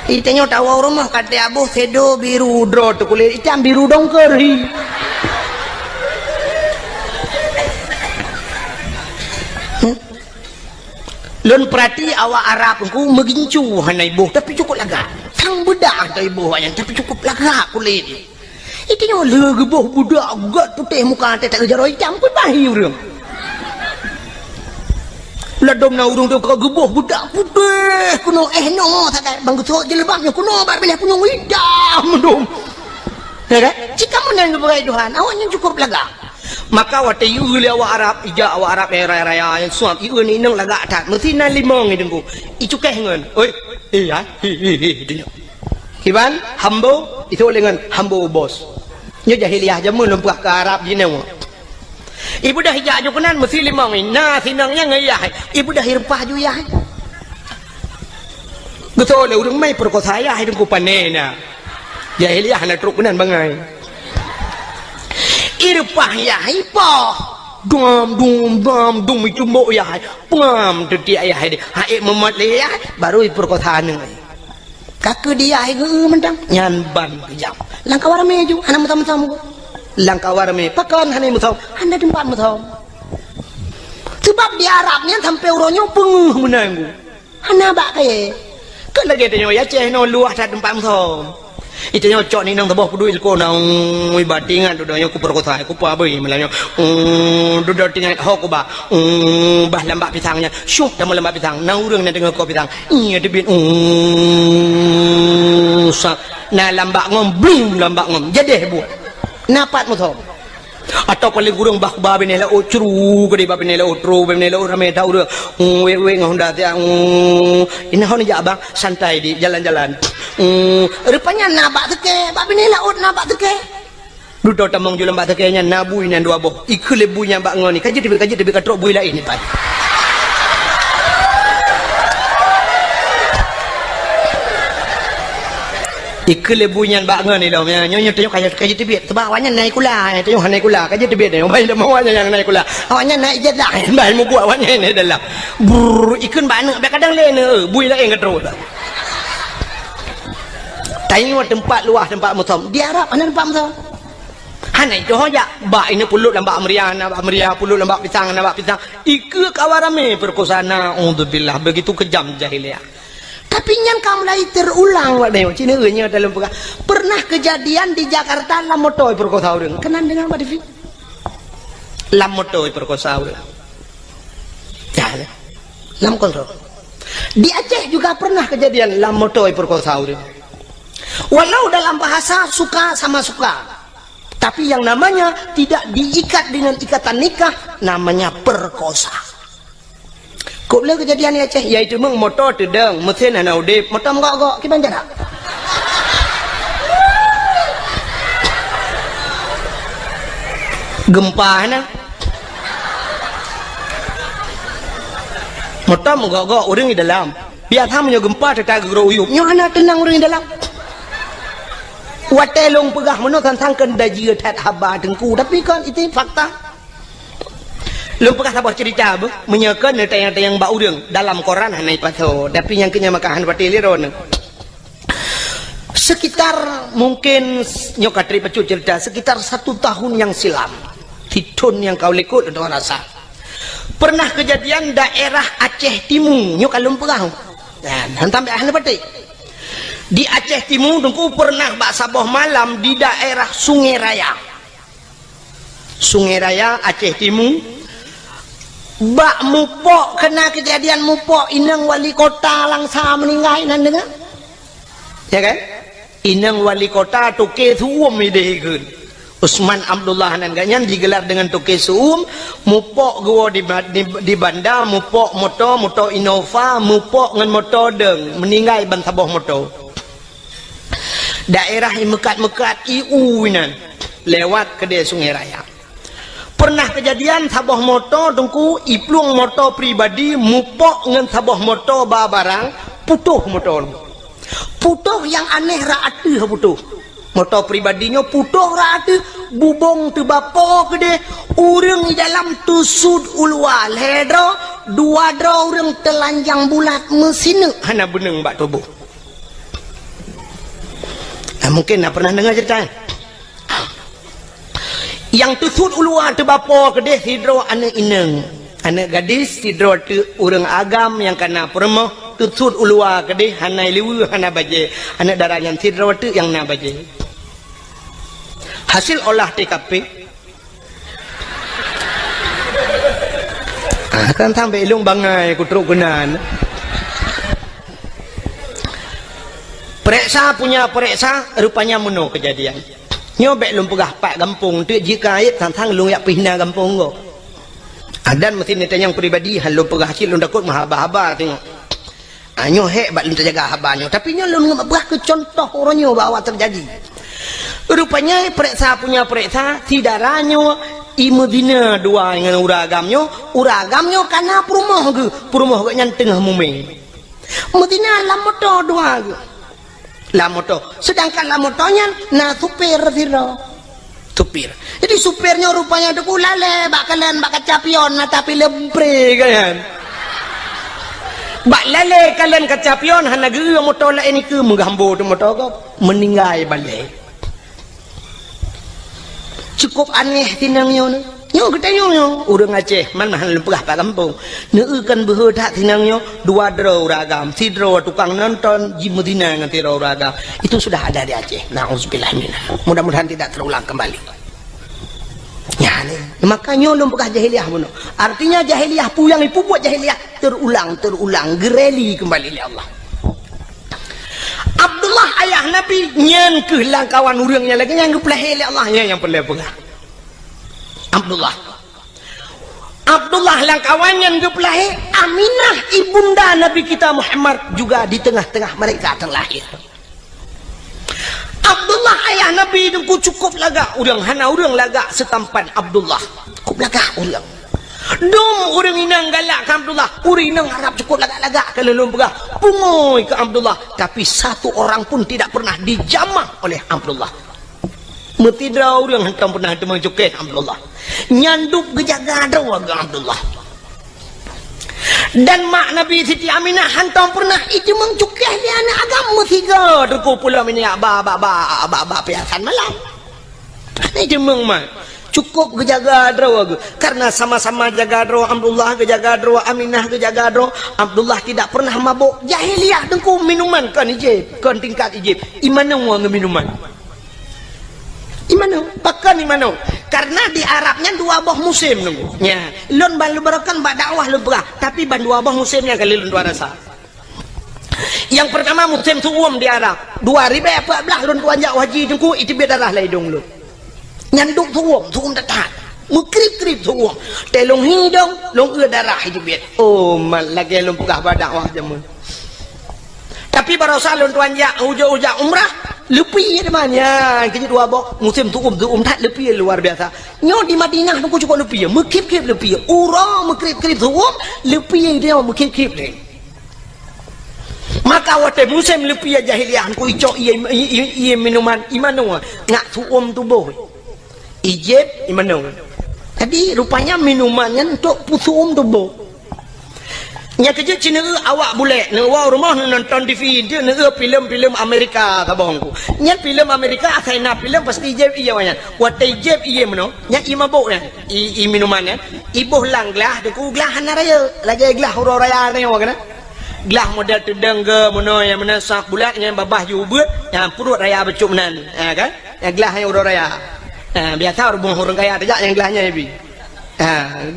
itanya tahu rumah kata abu sedo biru dro tu kulit itam biru dongker lun perhati awak Arab ku megincu hanai ibu tapi cukup laga sang budak tu ibu yang tapi cukup laga kulit itanya le geboh budak gat putih muka tak kerja roi hitam pun bahi urang ladom na urung tu kau geboh budak putih kuno no tak bang tu jelebabnya kuno bar belah kuno hitam dong ya kan jika menang berai Tuhan awaknya cukup laga maka wate yu le awak Arab ija awak Arab raya yang suam iu ni nang laga tak mesti na limong ni dengku icu keh ngan oi ya dia kiban hambo itu dengan hambo bos nya jahiliah jamun lempah ke Arab jinau ibu dah hijak ju kenan mesti limong ni na sinangnya ngayah ibu dah hirpah ju ya betul le urang mai perkosa ya dengku panena jahiliah na truk kenan bangai irpah ya ipo dum itu mo ya pam detik ayah dia haik memat le ya baru perkotaan ni kakak dia ai ge mentang nyan ban kejam langkah warame ju ana mutam langkah warame pakan hanai mutam anda tempat mutam sebab di Arab ni sampai uronyo penguh menanggu ana bak kaye ke lagi tanya ya ceh no luah tak tempat mutam itu nyocok ni nang tabah pedui ko nang ibatingan dudanya ku perkosa ku pa beuy melanyo dudar tingan ho ku ba bah lambak pisangnya syuk dah lambak pisang nang urang na dengar ko pisang iya debit na lambak ngom blum lambak ngom jadi buat napat mo tho atau paling gurung bah ba benela o curu gede ba benela o tro benela o rame tau de we ngonda dia ini hon ja abang santai di jalan-jalan rupanya nabak teke bak benela o nabak teke dudo tamong julam bak teke nya nabui nan dua boh ikule bunya bak ngoni kaji tebe katrok bui lain ni pai ikle bunyan bak ngani dah nyonya tengok kaji tebet sebab awaknya naik kula tengok naik kula kaji tebet ni bai lemah awaknya yang naik kula awaknya naik jelah bai mu buat awaknya ni dalam bur ikun bana be kadang lene bui lain keterus tengok tempat luah tempat mutam di Arab mana tempat mutam hanai doh ya bak ini pulut lambak meriah pulut lambak pisang ikut kawarame perkosana alhamdulillah begitu kejam jahiliah. Tapi yang kamu lagi terulang wadai Cina nya dalam pernah kejadian di Jakarta lamotoi perkosa orang kenan dengan Mbak Devi lamotoi perkosa orang ya lam kontrol di Aceh juga pernah kejadian lamotoi perkosa orang walau dalam bahasa suka sama suka tapi yang namanya tidak diikat dengan ikatan nikah namanya perkosa. Kau boleh kejadian ni Aceh iaitu meng motor tedeng mesin ana udip motor gok ki banjar gempa na motor gok orang di dalam biar hamnya gempa tak gero uyup nyo ana tenang orang di dalam watelong pegah meno tantang daji tat haba dengku tapi kan itu fakta. Lu pernah sabar cerita menyekan tayang-tayang bau urang dalam koran hanai paso tapi yang kenya makahan patiliron sekitar mungkin nyokatri pecut cerita sekitar 1 tahun yang silam titun yang kau lekut untuk rasa pernah kejadian daerah Aceh Timur nyok kalum perang dan sampai ahli pati di Aceh Timur dengku pernah bak saboh malam di daerah Sungai Raya Aceh Timur bak mupok kena kejadian mupok inang wali kota langsa meninggal nan dengar ya kan inang wali kota toke suum idekeun Usman Abdullah nan ganyan digelar dengan toke suum mupok gua di bandar mupok moto Innova mupok ngan moto deng meninggal ban saboh moto daerah mekat iu nan lewat ke Sungai Raya. Pernah kejadian saboh moto dengku iplung moto pribadi mupok ngan saboh moto barang putuh motor putuh yang aneh raatu putuh moto pribadinya putuh raatu bubong tu bapo gede urang di dalam tusud ulwal hedro dua draw orang telanjang bulat mesina hana beneng bak tubuh. Mungkin nak pernah dengar cerita yang tusut uluan tu bapa kedeh sidro anak ineng anak gadis sidro tu orang agam yang kena permoh tusut ulua kedeh hana liwu hana baje anak darah yang sidro tu yang na baje hasil olah TKP kan sampai ilung bangai kutruk kenan periksa punya periksa rupanya meno kejadian nyobek lum pegah pak kampung tu jika ayat tantang lung yak pihna kampung go adan mesti neta yang pribadi hal lum pegah hasil lum dakut mahaba-haba tengok anyo hek bak lum terjaga habanyo tapi nyo lum ngabah ke contoh oranyo bawa terjadi rupanya periksa punya periksa sidaranyo imedina dua dengan uragamnyo kana perumoh ke nyan tengah muming medina lamoto dua ke lamoto sedangkan lamotonya na supir siro supir jadi supirnya rupanya deku lale bakalan bak kacapion na tapi lepre kan bak lale kalian kacapion hana geu motor la ini ke menggambo tu motor ko meninggal balik cukup aneh tinangnya ni nyo kita nyo urang Aceh man mahal pegah pak kampung neukan behodak tinangnya dua draw ragam sidro tukang nonton di Medina dengan draw ragam itu sudah ada di Aceh nauzubillah minah mudah-mudahan tidak terulang kembali ya ni maka nyo lum pegah jahiliyah mono artinya jahiliyah puyang ipu buat jahiliyah terulang gereli kembali oleh Allah Abdullah ayah Nabi nyan kehilang kawan urangnya lagi yang geplah oleh Allah yang perlu pegah Abdullah lang kawan yang geplah Aminah ibunda Nabi kita Muhammad juga di tengah-tengah mereka terlahir Abdullah ayah Nabi itu cukup laga urang hana urang laga setampan Abdullah cukup laga urang dom urang inang galak ke Abdullah urang inang harap cukup laga-laga kalau lum pegah pungoy ke Abdullah tapi satu orang pun tidak pernah dijamah oleh Abdullah metidra orang hantam pernah temang cukai Abdullah nyanduk gejaga dawa ke Abdullah dan mak Nabi Siti Aminah hantam pernah itu mengcukai dia anak agama tiga derku pula ini abah piasan malam ini jemeng mak cukup gejaga dawa karena sama-sama jaga dawa Abdullah gejaga dawa Aminah gejaga dawa Abdullah tidak pernah mabuk jahiliyah dengku minuman kan ijib kan tingkat ijib imana wang minuman imano pakan imano karena di Arabnya dua buah musim nunggu nya lon balu barakan ba dakwah lu berah tapi ban dua buah musimnya kali lon dua rasa yang pertama musim suum di Arab 2014 lon tuanjak haji nunggu itu bedarah lai dong lu nyanduk suum dekat mukrip suum telung hidung long darah itu bet oh mal lagi lon pegah ba dakwah jamun tapi barosa lon tuanjak ujak umrah lebih namanya kini dua bok musim tuum tak lebih luar biasa nyo di Madinah aku cukup lebih mekip lebih urang mekrip tuum lebih dia mekip deh maka waktu musim lebih jahiliyah aku icok iya minuman imano ngak tuum tubuh ijib imano jadi rupanya minumannya untuk tuum tubuh nya kerja Cina awak boleh nak rumah nonton TV dia nak filem Amerika tabongku nya filem Amerika akhirnya filem pasti jeb iya banyak watai jeb iya mano nya i mabuk nya i minumannya ibuh lang gelah deku gelah hana raya lagi gelah huru raya ni kana gelah model tedang ke mano yang mana sak bulat nya babah jubut yang perut raya becuk menan kan yang gelah yang huru raya biasa orang kaya tajak yang gelahnya ibi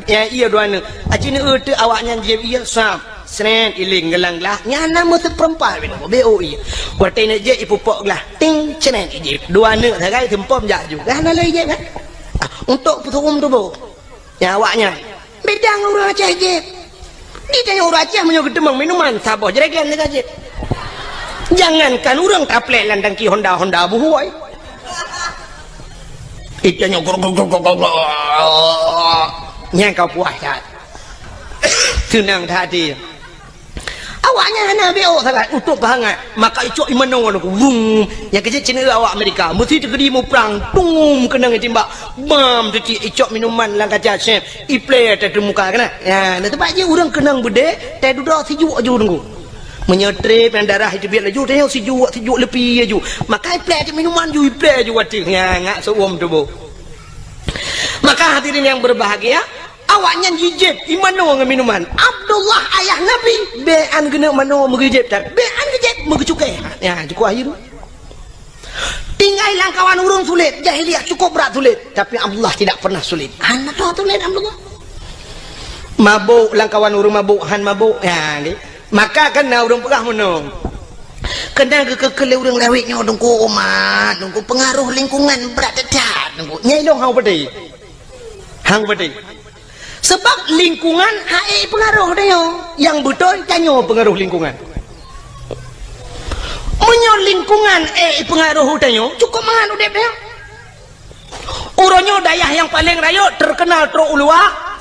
ya iya doana acina tu awaknya je iya sap seret iling gelang-gelah nyana mu seperempat bo iya watai nak je ipupok gelah ting seret je dua nak sagai tempom jak juga ana lai je kan untuk putum tu bo ya awaknya bedang orang Aceh je ni tanya orang Aceh menyo gedemang minuman saboh jeregan dekat je jangankan orang taplek landang ki Honda buhuai ikannya nya kau puas tak tenang tadi awaknya hana beo sangat untuk bahangat maka icok imano aku wung yang kecil Cina awak Amerika mesti tegedi mu perang tung kena ngetimbak bam cuci icok minuman lang kaca chef iple ada muka kena ya nanti tempat je orang kenang bede teh duduk sejuk aja tunggu menyetrip yang darah itu biar laju teh sejuk lebih aja maka iple ada minuman ju iple aja wadah ya ngak seuam tu bu maka hadirin yang berbahagia awaknya jijib imano dengan minuman Abdullah ayah Nabi bean kena mano mengijib tak bean kejib mengecukai ya cukup akhir tinggal langkawan urung sulit jahiliah cukup berat sulit tapi Abdullah tidak pernah sulit anak tu sulit Abdullah mabuk langkawan urung mabuk han mabuk ya ni maka kena urung pegah menung kena kekele urung lewitnya dongku umat dongku pengaruh lingkungan berat dekat dongku nyai dong hang peti sebab lingkungan hai pengaruh dia yang betul tanyo pengaruh lingkungan menyo lingkungan pengaruh dia cukup mangan udep dia uronyo dayah yang paling rayo terkenal tro ulua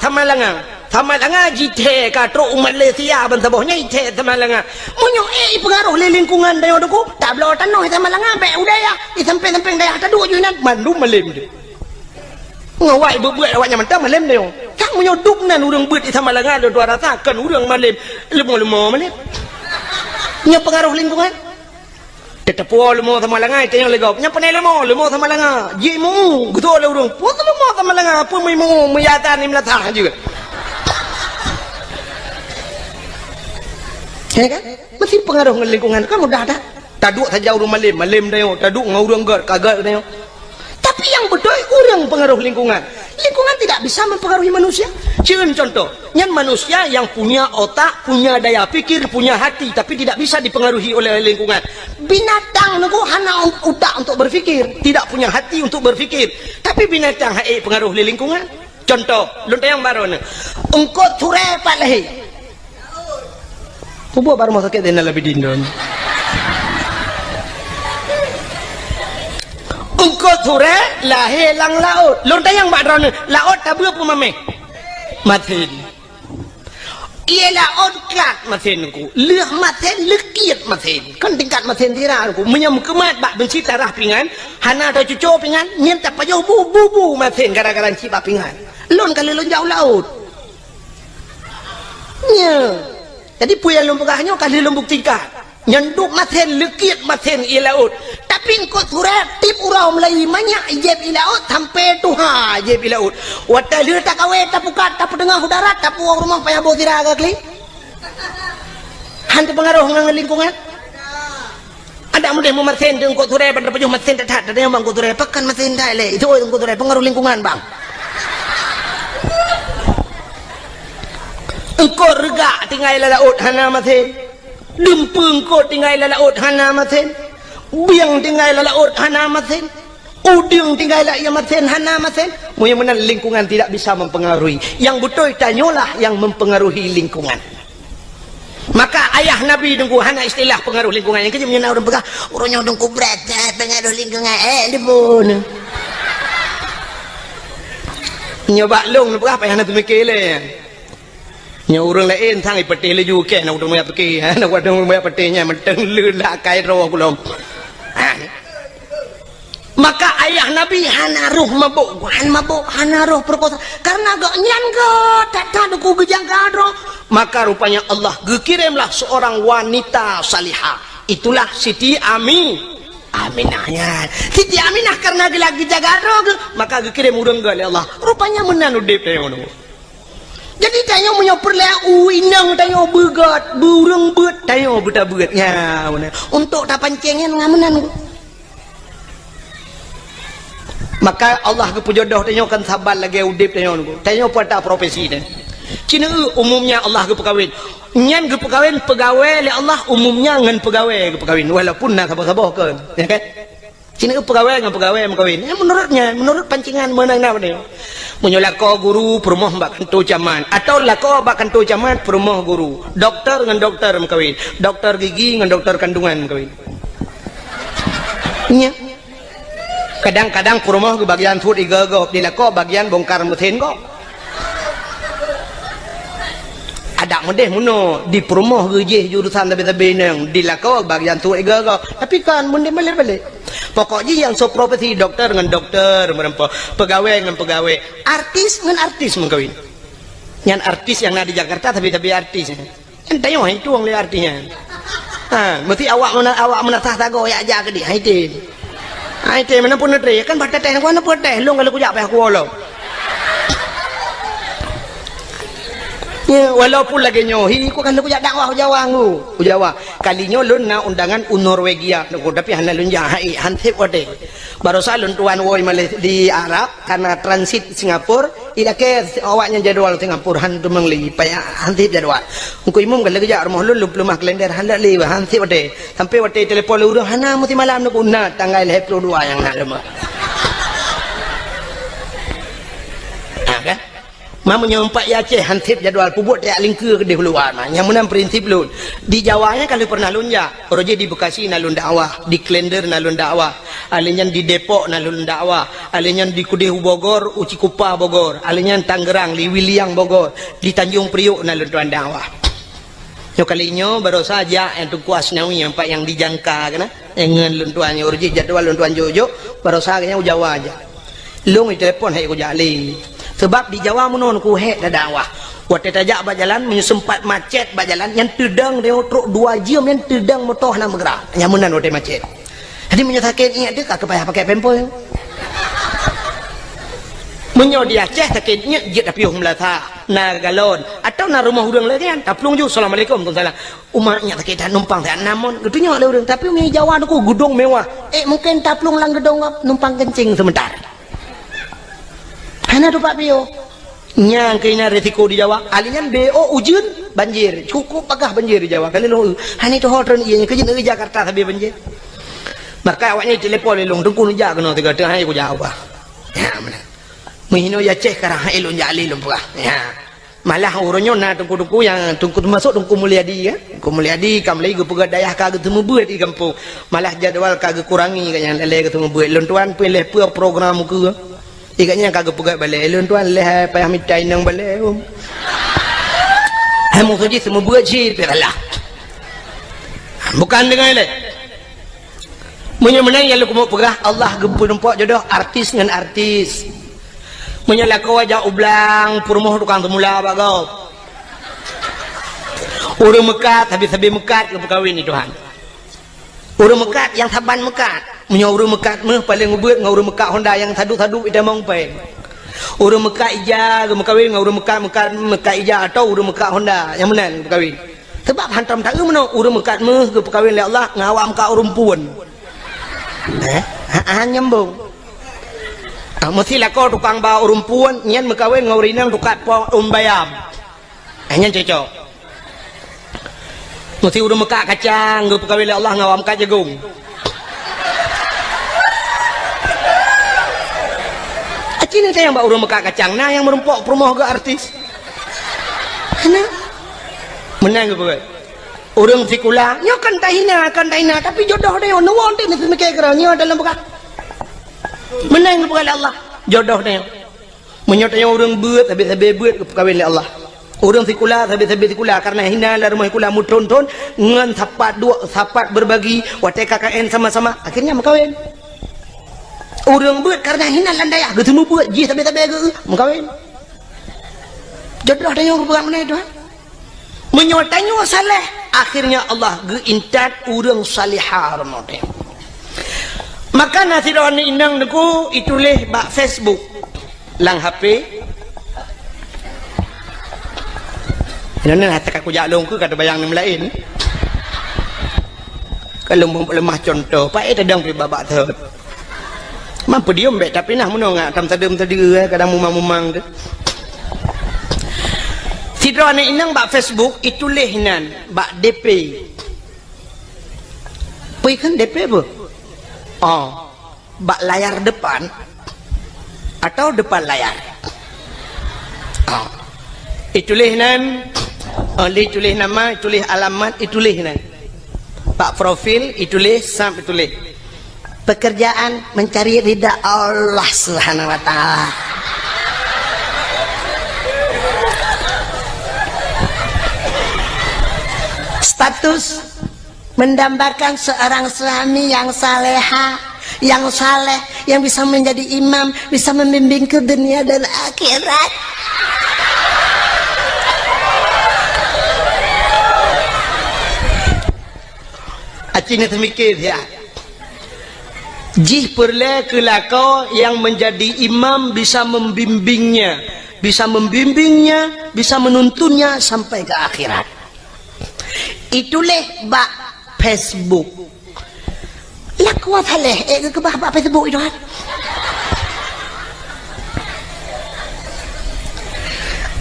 Tamalanga jite ka tro Malaysia bantabohnya ite Tamalanga menyo pengaruh lingkungan dia doku tak belo tanoh Tamalanga be udaya itempe-tempe dayah tadu junan mandu malim dia ngawai berbuat awaknya mentah malam dia kang menyoduk nan urang beut di Tamalanga ada 200 kan urang malam lemo malam nya pengaruh lingkungan tetepo lemo Tamalanga itu yang legap nya panai lemo Tamalanga jimu gitu oleh urang pun lemo Tamalanga apa mau meyatan ni melatah juga ya kan mesti pengaruh lingkungan kan udah ada taduk saja urang malam dia taduk ngurang kagak dia tapi yang betul orang pengaruh lingkungan tidak bisa mempengaruhi manusia cien contoh yang manusia yang punya otak punya daya pikir punya hati tapi tidak bisa dipengaruhi oleh lingkungan binatang itu hanya otak untuk berfikir tidak punya hati untuk berfikir tapi binatang pengaruh lingkungan contoh lontar yang baru engkau ture pak lehi tubuh baru mau sakit dan lebih dindon engkau ture lahir lang laut lontar yang baru laut tabu apa mame matin ia laut kat matin ku leh matin lekiat matin kan tingkat matin tira ku menyam kemat bak benci tarah pingan hana atau cucu pingan nyen tak payah bu matin gara-gara cipa pingan lon kali lon jauh laut nya jadi puya lon pegahnya kali lon buktikan nyanduk maten lekit maten ilaut tapi engkau surat tip urau Melayu banyak ijeb ilaut sampai tuha ijeb ilaut wata lir tak kawe tak pukat tak pedengah udara tak puang rumah payah bawa tira agak kli hantu pengaruh dengan lingkungan ada mudah mematen engkau surat pada pejuh maten tak ada yang bang engkau surat pakan maten tak le itu engkau surat pengaruh lingkungan bang engkau rega tinggal laut hana maten dempeng ko tinggal laut hana maten biang tinggal laut hana maten udang tinggal ia maten hana maten mudah-mudahan lingkungan tidak bisa mempengaruhi yang betul tanyalah yang mempengaruhi lingkungan maka ayah Nabi dengku hana istilah pengaruh lingkungan yang kecil menyana orang pegah orangnya dengku berat pengaruh lingkungan di pun nyoba long pegah payah nak mikir le nya orang lain thang ipeti le ju ke nak orang pergi nak orang petinya menteng lula kai ro kulom maka ayah Nabi hanaruh mabuk hanaruh perkosa karena gak nyan tak tahu ku gejang kadro maka rupanya Allah gekirimlah seorang wanita salihah itulah Siti Aminahnya Siti Aminah karena lagi jaga roh maka gekirim urang gali Allah rupanya menanu dep tayo jadi tayo punya perlea uinang tayo begat burung bet tayo buta begatnya untuk tak pancengin ngamenan maka Allah kepujodoh tayo kan sabar lagi udip tayo pada profesi deh Cina umumnya Allah kepegawin nyan kepegawin pegawai le Allah umumnya ngan pegawai kepegawin walaupun nak sabar-sabar ke ya kan Cina pegawai ngan pegawai mengkawin menurut pancingan menang apa dia menyolako guru perumah bak kantor camat atau lako bak kantor camat perumah guru doktor dengan doktor mengkawin doktor gigi dengan doktor kandungan mengkawin nya kadang-kadang perumah ke bagian food igagop di lako bagian bongkar mesin kok ada modeh muno di perumoh gejih jurusan tabe-tabe nang dilakau bagian tu ega tapi kan munde balik-balik pokoknya yang so property dokter dengan dokter merempo pegawai dengan pegawai artis dengan artis mengkawin yang artis yang ada di Jakarta tapi artis kan tanya itu orang le artinya mesti awak menatah tago ya aja ke dia Haite mana pun netri kan pada teh gua na teh long kalau kujak peh aku lo. Ya walaupun lagi nyohi ku kan kujak dakwah Jawa ngu. Jawa kalinya lun na undangan Norwegia tapi hana lun jahai hansip ode. Barosa lun tuan woi di Arab karena transit Singapura ida ke awaknya jadwal Singapura han tumang li paya hansip jadwal. Engko imum kan lagi jak rumah lun lumah kalender handa li hansip ode. Sampai ode telepon lu hana muti malam nu na tanggal 22 yang nak lemah. Kan? Mamu nyompak ya Aceh hansip jadwal pubut tak lingkir ke keluar mah. Yang menang prinsip lun. Di Jawanya kalau pernah lun ya. Roje di Bekasi nalun dakwah, di Klender nalun dakwah, alinyan di Depok nalun dakwah, alinyan di Kudehu Bogor, Uci Kupa Bogor, alinyan Tangerang, di Wiliang Bogor, di Tanjung Priok nalun tuan dakwah. Yo kalinya baru saja yang Tungku Asnawi yang pak yang dijangka kena dengan lun tuannya roje jadwal lun tuan Jojo baru saja Jawa aja. Lung telepon hai ku jali. Sebab di Jawa menon ku hek dah dakwah. Waktu tajak berjalan sempat macet berjalan yang tedang dia truk 2 jam yang tedang motor nak bergerak. Yang menan waktu macet. Jadi menyatakan ingat dia tak payah pakai pempel. Menyo di Aceh sakitnya je tapi melata na galon atau na rumah urang lagi kan taplung ju assalamualaikum tuan umatnya sakit dan numpang tak namun getunya ada urang tapi mi Jawa aku gedung mewah mungkin taplung lang gedung numpang kencing sebentar. Hana tu Pak Bio nyang kena resiko di Jawa alinan BO ujun banjir cukup pagah banjir di Jawa kali lu hani tu hotel ianya ke Jakarta tapi banjir maka awaknya telepon lelong tungku nja kena tiga tengah aku jawab ya mana mihino ya Aceh karah elon jali lumpah ya malah urunyo na tungku yang tungku masuk tungku Mulyadi ya tungku Mulyadi kam lagi pegadaiah kagak temu buat di kampung malah jadwal kagak kurangi kan yang lele ketemu buat lon tuan pilih program ke ikatnya kagak pegat balik lun tuan leh payah mitai nang balik hamu saja semua buat sih peralah bukan dengan le menang yang lu mau pegah Allah gempu nampak jodoh artis dengan artis menyala kau aja ublang purmoh tukang temula bagau urang mekat habis mekat ke kawin ni Tuhan urang mekat yang saban mekat menyuruh mekat meh paling ngebut ngurus mekat Honda yang sadu-sadu ida mong pen. Urus mekat ija ke kawin ngurus mekat ija atau urus mekat Honda yang menan kawin. Sebab hantam tak meno urus mekat meh ke kawin oleh Allah ngawak mekat urus puan. Nyambung. Mesti lah kau tukang bawa urus puan nyen mekawin ngaurinang tukat po bayam. Nyen cocok. Mesti urus mekat kacang ke kawin oleh Allah ngawak mekat jagung. Cina saya yang bawa urung Mekah kacang nah yang merumpok perumahan ke artis mana menang ke bagai urung fikula nyo kan tahina tapi jodoh dia nuwon dia mesti mikir kerana nyo dalam Mekah menang ke bagai Allah jodoh dia menyotanya urung buat habis-habis buat ke kawin oleh Allah urung fikula habis-habis fikula karena hina lah rumah fikula muton-ton ngan sapat berbagi watai KKN sama-sama akhirnya mekawin urang buat karena hina landaya ketemu buat ji tabe-tabe ke mengkawin jodoh tanya orang mana itu menyoltanya saleh akhirnya Allah geintat urang salihah ramai maka nasiran inang deku itulah bak Facebook lang HP ini tak aku jaklong ke kata bayang yang lain kalau lemah contoh pak tadang pri babak thot mampu dia mbak tapi nah menong tam tadem tadi kadang mumang tu sidra ni inang bak Facebook itu lehnan bak DP pai kan DP apa bak layar depan atau depan layar itu lehnan tulis nama tulis alamat itu lehnan bak profil itu leh sam itu leh pekerjaan mencari ridha Allah Subhanahu wa taala. status mendambakan seorang suami yang saleha, yang saleh, yang bisa menjadi imam, bisa membimbing ke dunia dan akhirat. Acina termikir ya. Jih perle kelakau yang menjadi imam bisa membimbingnya, bisa menuntunnya sampai ke akhirat. Itulah bak Facebook. Lah kuat haleh ke bak Facebook itu kan.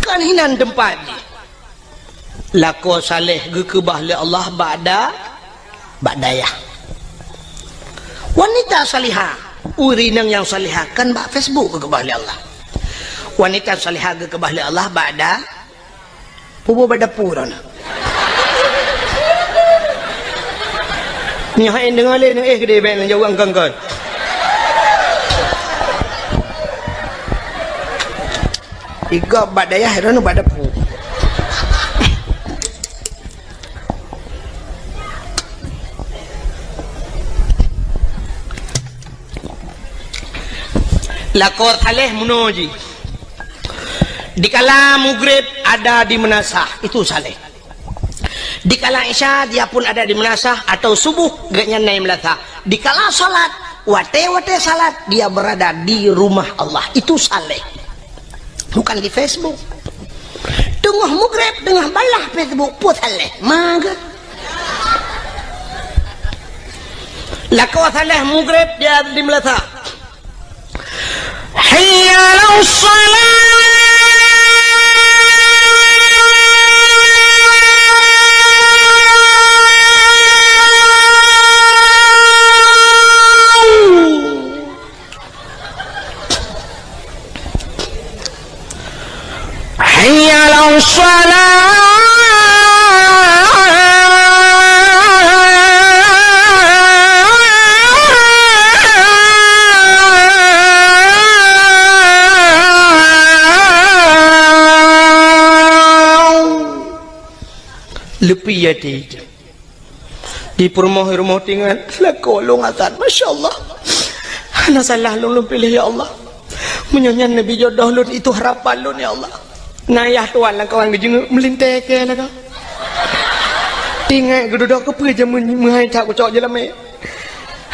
Kan hinan tempat ni. Lako saleh ke bahli Allah ba'dayah. Wanita salihah, urinang yang salihah kan bak Facebook ke bahli Allah. Wanita salihah ke bahli Allah ba'da pubo badapura na. Ni hain dengar le ni gede ben jauh angkang kan. Iga badayah ran badapu. Lakor haleh munoji. Dikala maghrib ada di menasah, itu saleh. Dikala isya dia pun ada di menasah atau subuh gaknya naik melatah. Dikala salat, wate salat dia berada di rumah Allah, itu saleh. Bukan di Facebook. Tengah maghrib, tengah balah Facebook pun saleh. Maga. Lakor saleh maghrib dia di melatah. Hayya 'alas shalah. Hayya 'alas shalah. Lepi ya di rumah tinggal lakolong azan, masya Allah. Anak salah lun pilih ya Allah. Menyanyian Nabi jodoh lun itu harapan lun ya Allah. Nayah tuan lah kawan gejeng melintek ke lah kau. Tinggal geduduk ke pergi jamu menghai tak kocok je lah me.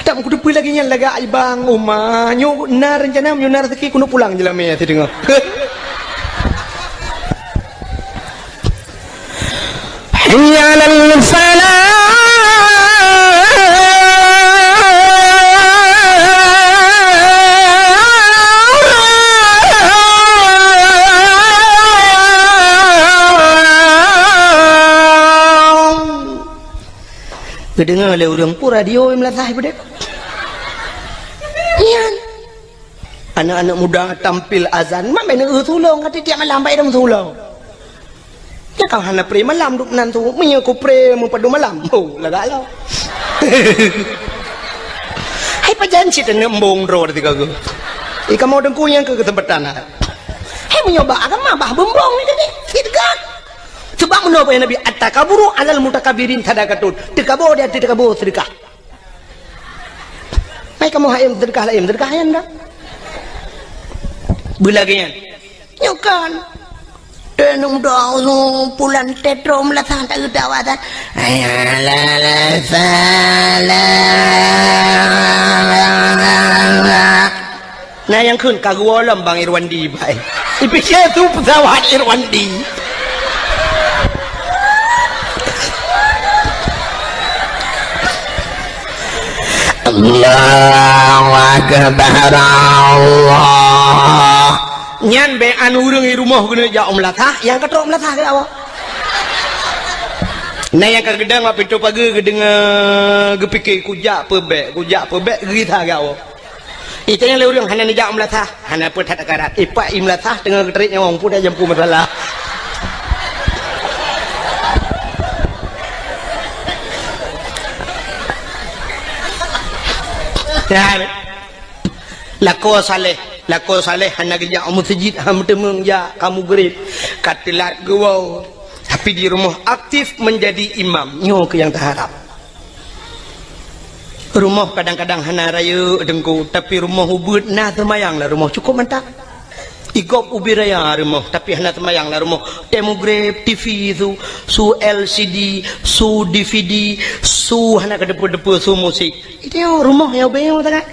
Tak aku depi lagi yang laga ibang umah. Nyo na rencana nyo na rezeki kuno pulang je lah me hati dengar. Hayya 'alal falah. Kedengar oleh orang pun radio yang melatah ibu dek. Iyan. Anak-anak muda tampil azan, mak main tolong kata tiap malam baik dah tolong. Ya kau hana pre malam duk nan tu, menye ko pre mu padu malam. Oh, lagalau. Hai pajan cita nembong ro tiga go. Ika mau dengku yang ke tempat tanah. Hai menyoba agama bah bembong ni tadi. Fitgat. Coba menapa ya Nabi at-takaburu alal mutakabirin sadaqatun. Tekabur dia tekabur sedekah. Mai kamu hayam sedekah lain sedekah yang dah. Bulagian. Nyokan. Tenung doa pulan tetro melatang tak kedawatan. Ayala salah. Nah yang kun kagwalam bang Irwandi baik. Dipikir tu pesawat Irwandi. Allahu Akbar Allah. Nyan be anu urang di rumah guna ja melatah, yang ketok melatah ke awak. Nah yang kagedang apa pintu pagi gedeng gepikir kujak pebek gerita ke awak. Itu yang le urang hana ni ja melatah, hana pun tak karat. Ipak im melatah dengan keterik nyawang pun dah jampu masalah. Ya, lako saleh hana kerja masjid ham temeng ya kamu gerit katilat gawau. tapi di rumah aktif menjadi imam nyo ke yang terharap. Rumah kadang-kadang hana raya dengku, tapi rumah ubud nah temayang lah rumah cukup mantap. Igop ubi raya rumah, tapi hana temayang lah rumah. Demograf TV tu, su LCD, su DVD, su hana kedepu-depu su musik. Itu rumah yang bayang tak?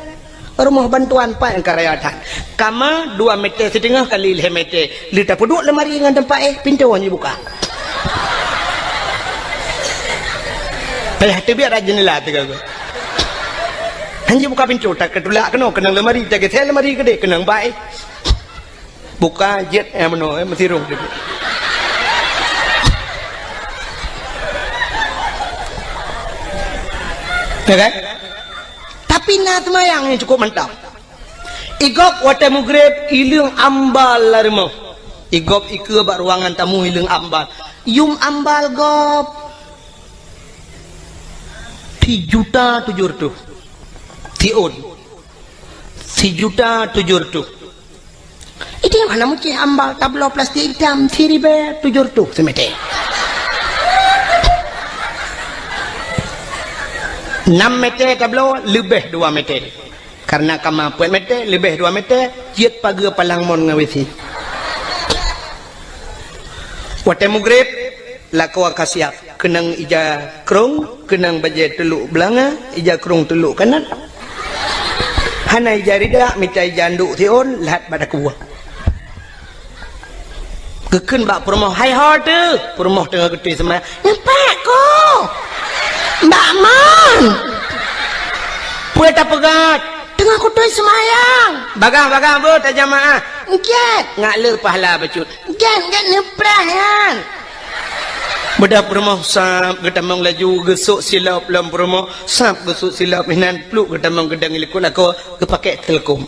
Rumah bantuan pak yang karayatan. Kama 2 meter setengah kali 5 meter. Lita pun 2 lemari dengan tempat pintu hanya buka. Ayah tu biar aja nila tu kau. Hanya buka pintu tak ketulak kena lemari jaga saya lemari gede kena baik. Buka jet mano mesti rong tu. Okay? Tapi nak temayang yang cukup mantap. Igop wate mugrib ilang ambal lah rumah. Igop ike bak ruangan tamu ilang ambal. Yung ambal gop 3.700.000 tiun 3.700.000. Itu yang mana mungkin ambal tablo plastik hitam 3.700 semete 6 meter tablo lebih 2 meter karena kemampuan meter lebih 2 meter jet paga palang mon ngawisi wate mugrib lako akasiap kenang ija krong kenang baje teluk belanga ija krong teluk kanan hana ija rida mitai janduk tion lahat pada kuah keken bak permoh hai horde permoh tengah gede sama nampak ko mbak man pueta pegat tengah kutui semayang bagang bu tak jamaah ngiat ngak le pahala bacut ngiat neprah kan bedah permoh sap getamang laju gesuk silap lam permoh sap gesuk silap minan pluk getamang gedang ilikut lako kepakai telekom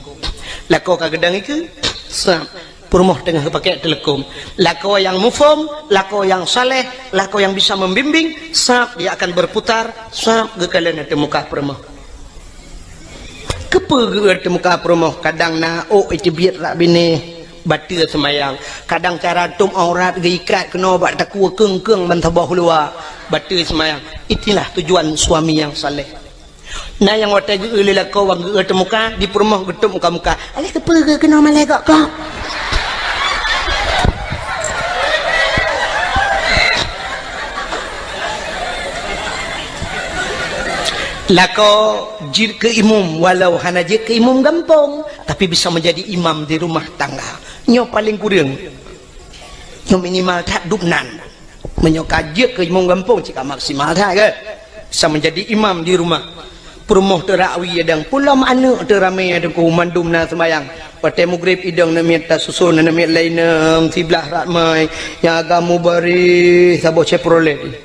lako ka gedang iku sap permoh tengah kepakai telekom lako yang mufom lako yang saleh lako yang bisa membimbing sap dia akan berputar sap gekalan ada muka permoh kepe ge muka permoh kadang na itu biar rak bini batu semayang kadang cara tum aurat geikat kena buat takwa keng-keng mentabah luar batu semayang itulah tujuan suami yang saleh nah yang wata ge lelaki wang ge temuka di permoh getuk muka-muka alih kepe ge kena malaikat kau lako jir ke imam walau hana jir ke imam gampang tapi bisa menjadi imam di rumah tangga nyo paling kurang nyo minimal tak dubnan menyoka jir ke imam gampang jika maksimal tak ke bisa menjadi imam di rumah permoh terakwi adang pulam anak teramai ada ku mandum na semayang patai mugrib idang namiat tak susun namiat lainam tiblah ratmai yang agamu bari sabo ceprolet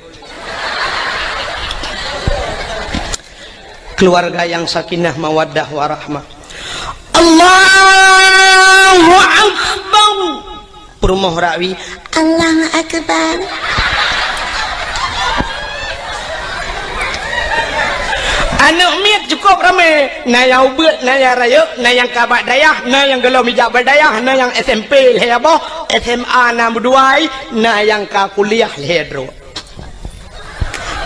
keluarga yang sakinah mawaddah warahmah Allahu Akbar permoh rawi Allahu Akbar anak miat cukup ramai na yang ubet na yang raya na yang kabat dayah na yang gelau mijak berdayah na yang SMP lehaboh SMA na berduai na yang ka kuliah lehadro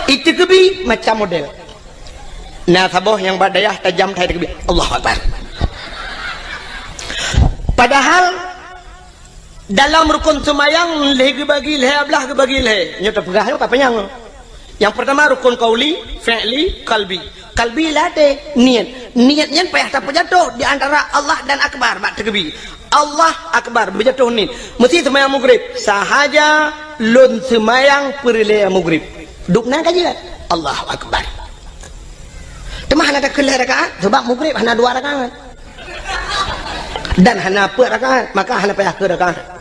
itu kebi macam model nah saboh yang berdayah tajam thai takbir Allahu Akbar padahal dalam rukun semayang leh bagi leh ablah bagi leh nyata pegah apa panjang yang pertama rukun qauli fi'li qalbi lah de niatnya payah tak jatuh di antara Allah dan akbar bak takbir Allah akbar berjatuh ni mesti semayang maghrib sahaja lun semayang perle maghrib dukna kaji Allahu Akbar temah ada kelah rakaat sebab maghrib hanya 2 rakaat dan hanya 4 rakaat maka hanya payah ke rakaat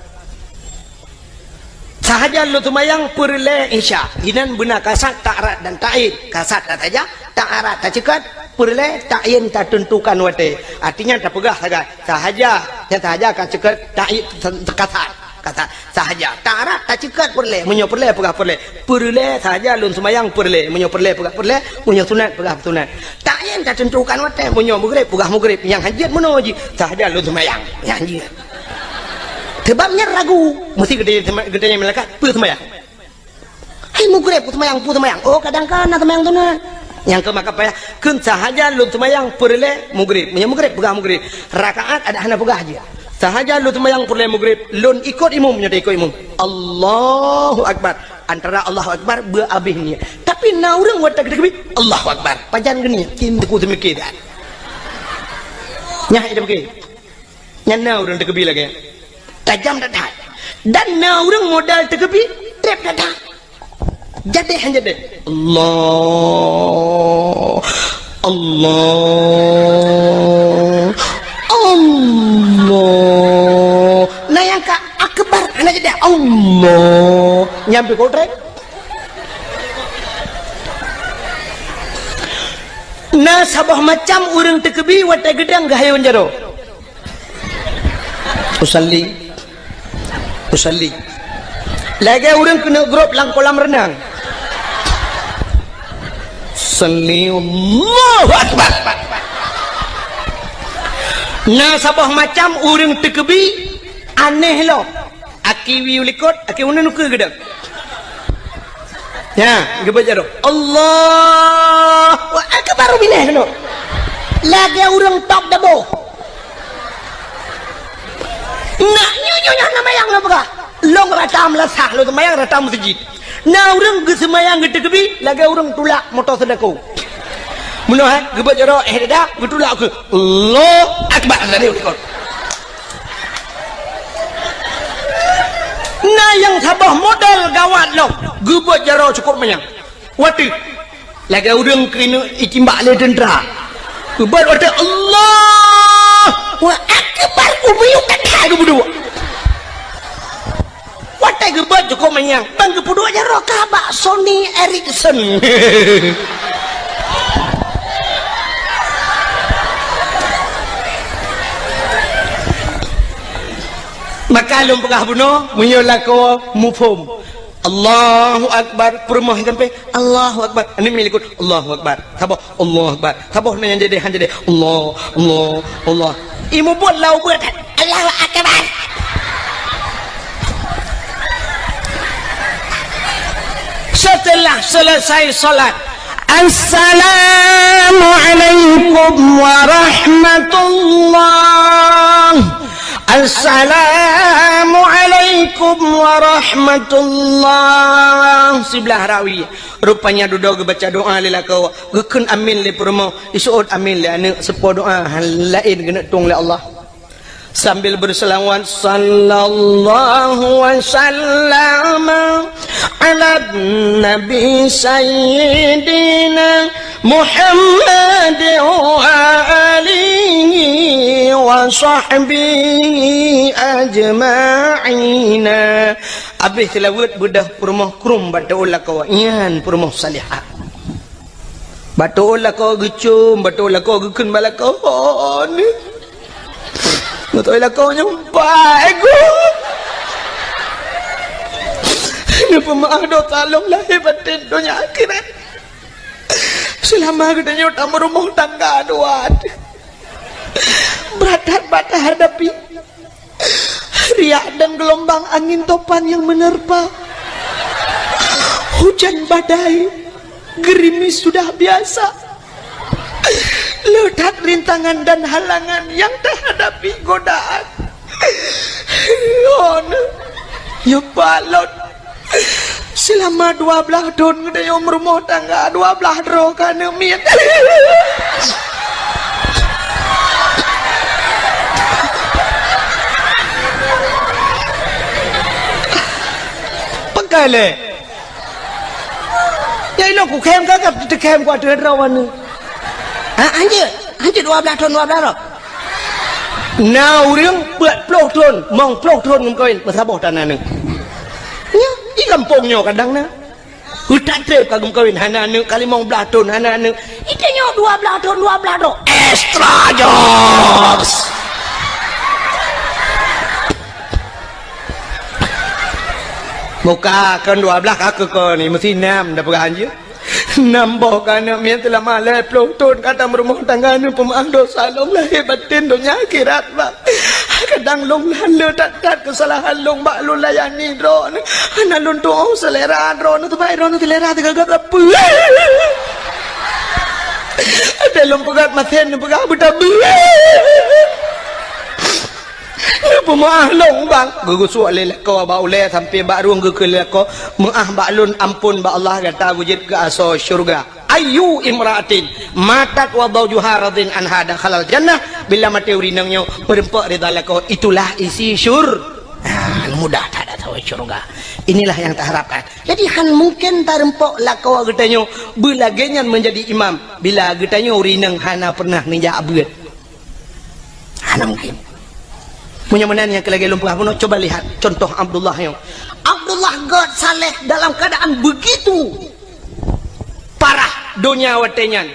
sahaja lu tumayang perle isya inan benar kasat ta'arat dan ta'in kasat tak saja ta'arat tak cekat perle ta'in tak tentukan wate artinya tak pegah sahaja yang sahaja akan cekat ta'in kasat kata sahaja ta'arat tak cekat perle menyo perle pegah perle sahaja lun semayang perle menyo perle pegah perle menyo sunat pegah sunat ta'in tak tentukan wate menyo maghrib pegah maghrib yang hajat menuji sahaja lun semayang yang hajat sebabnya ragu mesti gedenya malaikat per semayang Ai mugrib temayang pu temayang. Oh kadang-kadang temayang tu na. Yang ke maka payah kun sahaja lu temayang perle mugrib. Punya mugrib pegang mugrib. Rakaat ada hana pegah aja. Sahaja lu temayang perle mugrib, lun ikut imam nya ikut imam. Allahu akbar. Antara Allahu akbar beabihnya. Tapi na urang wat tak debi Allahu akbar. Pajan geni kin ku temikir. Nya ida begini. Nya na urang debi lagi. Tajam dah. Dan na urang modal debi trep dah. Jadi hanya deh Allah Allah Allah nah yang ka akbar hanya jadi Allah nyampe kotrek nah sabah macam urang tekebi watai gedang gahayon jaro usalli lagi urang kena grup lang kolam renang Salli Allahu Akbar. Nah sabah macam urang tekebi aneh lo. Aki wiulikot, aki una nuke gedang. Ya, gebaca do. Allahu Akbar bineh no. Lagi urang top dabo. Nak nyonya nama yang apa? Long ratam lasah lo temayang ratam masjid. Nah orang gesemayang getekebi lagi orang tulak motor sedekau. Munah gebat jaro dah betulak ke. Allah akbar tadi ulikot. Nah yang sabah modal gawat lo. Gebat jaro cukup banyak. Wati lagi orang kena icimbak le tentera. Gebat wati Allah wa akbar ubiyuk tak ke berdua. Watai gebat cukup menyang bang kepuduk aja roka bak Sony Ericsson maka lum pegah bunuh menyolah ko mufum Allahu Akbar permoh sampai Allahu Akbar ini milikut Allahu Akbar sabah Allahu Akbar sabah nanya jadi han jadi Allah Allah Allah imu buat lau buat Allahu Akbar. Setelah selesai salat Assalamualaikum warahmatullah Assalamualaikum warahmatullah sebelah rawi rupanya duduk baca doa lila kau gekun amin le promo isuut amin le ane sepo doa lain kena tung le Allah sambil berselawat sallallahu wasallam ala nabi sayyidina Muhammad wa alihi wa sahbihi ajma'ina habis tilawat budah permoh krum batulah kau ian permoh salihah batulah kau gecum batulah kau gekun balakau ni betul lah kau nyampai aku. Ini pemaaf doa tolonglah hebatin dunia akhirat. Selama kita nyota merumah tangga doa. Berat-berat hadapi riak dan gelombang angin topan yang menerpa. Hujan badai, gerimis sudah biasa. Letak rintangan dan halangan yang terhadapi godaan. Ya balot. Selama 12 tahun gede rumah tangga 12 roh kana mian. Pekale. Ya ilo ku kem kaกับte kem gua ดือน rawan ni. Anjir 12 tahun 12 roh. Now riang buat puluh tahun, mong puluh tahun mungkin bersabar tanah ni. Ya, di kampungnya kadang na. Hutan trip kagum kawin hana ni kali mong belah tahun hana ni. Itanya 12 tahun 12 roh. Extra jokes. Muka kan 12 kakak kau ni mesti 6 dah berganjil. Nambah kerana mian telah malai pelutun kata merumah tangga ni pemaaf dosa Allah lahir batin dunia akhirat bang. kadang long lalu tak kesalahan long bak long layani ron ana long tu selera ron tu baik ron tu selera tu gagap apa ada long pegat maten pegat betabu pemaah long bang gugu suak lelak kau ba ule sampai ba ruang gugu lelak kau maah ba lun ampun ba Allah kata wujud ke aso syurga ayu imraatin matat wa bawjuha radin anha dakhalal jannah bila mati urinangnya berempak di dalam kau itulah isi mudah tak ada tahu syurga. Inilah yang tak harapkan. Jadi han mungkin tak rempok lah kau getanya bila genyan menjadi imam bila getanya urinang hana pernah ninja abad hana mungkin. Mudah-mudahan yang kelagi lumpur pun coba lihat contoh Abdullah yang Abdullah God saleh dalam keadaan begitu parah dunia watenyan,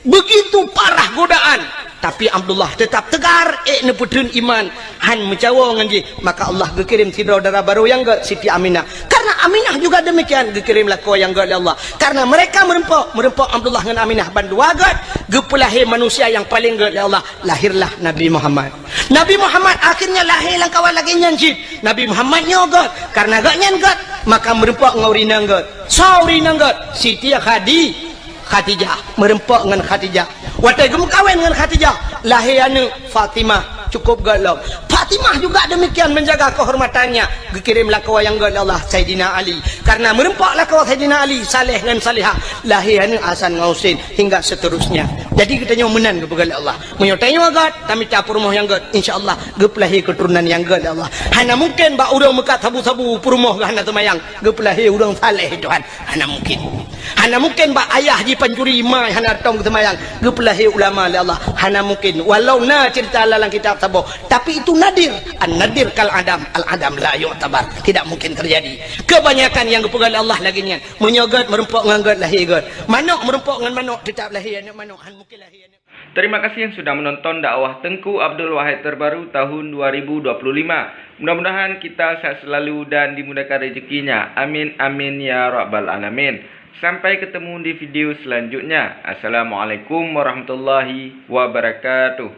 begitu parah godaan, tapi Abdullah tetap tegar neputun iman han mencawa nganji maka Allah gekirim saudara baru yang ge Siti Aminah. Karena Aminah juga demikian gekirimlah kau yang ge Allah. Karena mereka merempok Abdullah dengan Aminah bandua ge gepulahi manusia yang paling ge Allah. Lahirlah Nabi Muhammad. Nabi Muhammad akhirnya lahir lang kawan lagi nyanjit. Nabi Muhammad nyogot karena ge nyangot maka merempok ngaurinang ge. Saurinang ge Siti Khadijah merempok dengan Khadijah. Watai gemu kawin dengan Khadijah lahirnya Fatimah cukup galau. Fatimah juga demikian menjaga kehormatannya. Dikirimlah kau yang galau Allah Sayyidina Ali. Karena merempaklah kau Sayyidina Ali saleh dan salihah lahirnya Hasan Husain hingga seterusnya. Jadi kita menang kepada Allah. Menyotanya agak kami capur rumah yang gad. InsyaAllah gepelahi keturunan yang gad Allah. Hana mungkin bak urang mekat sabu-sabu purumah gana temayang. Gepelahi urang saleh Tuhan. Hana mungkin. Hana mungkin bak ayah di pancuri mai hana tong temayang. Gepelahi ulama Allah. Hana mungkin. Walau na cerita dalam kitab sabo. Tapi itu nadir. An-nadir kal adam. Al-adam la yu'tabar. Tidak mungkin terjadi. Kebanyakan yang kepada Allah lagi ni. Menyogat merempok nganggat lahir gad. Manuk merempok dengan manuk tetap lahir anak manuk. Terima kasih yang sudah menonton dakwah Tengku Abdul Wahid terbaru tahun 2025. Mudah-mudahan kita sehat selalu dan dimudahkan rezekinya. Amin amin ya rabbal alamin. Sampai ketemu di video selanjutnya. Assalamualaikum warahmatullahi wabarakatuh.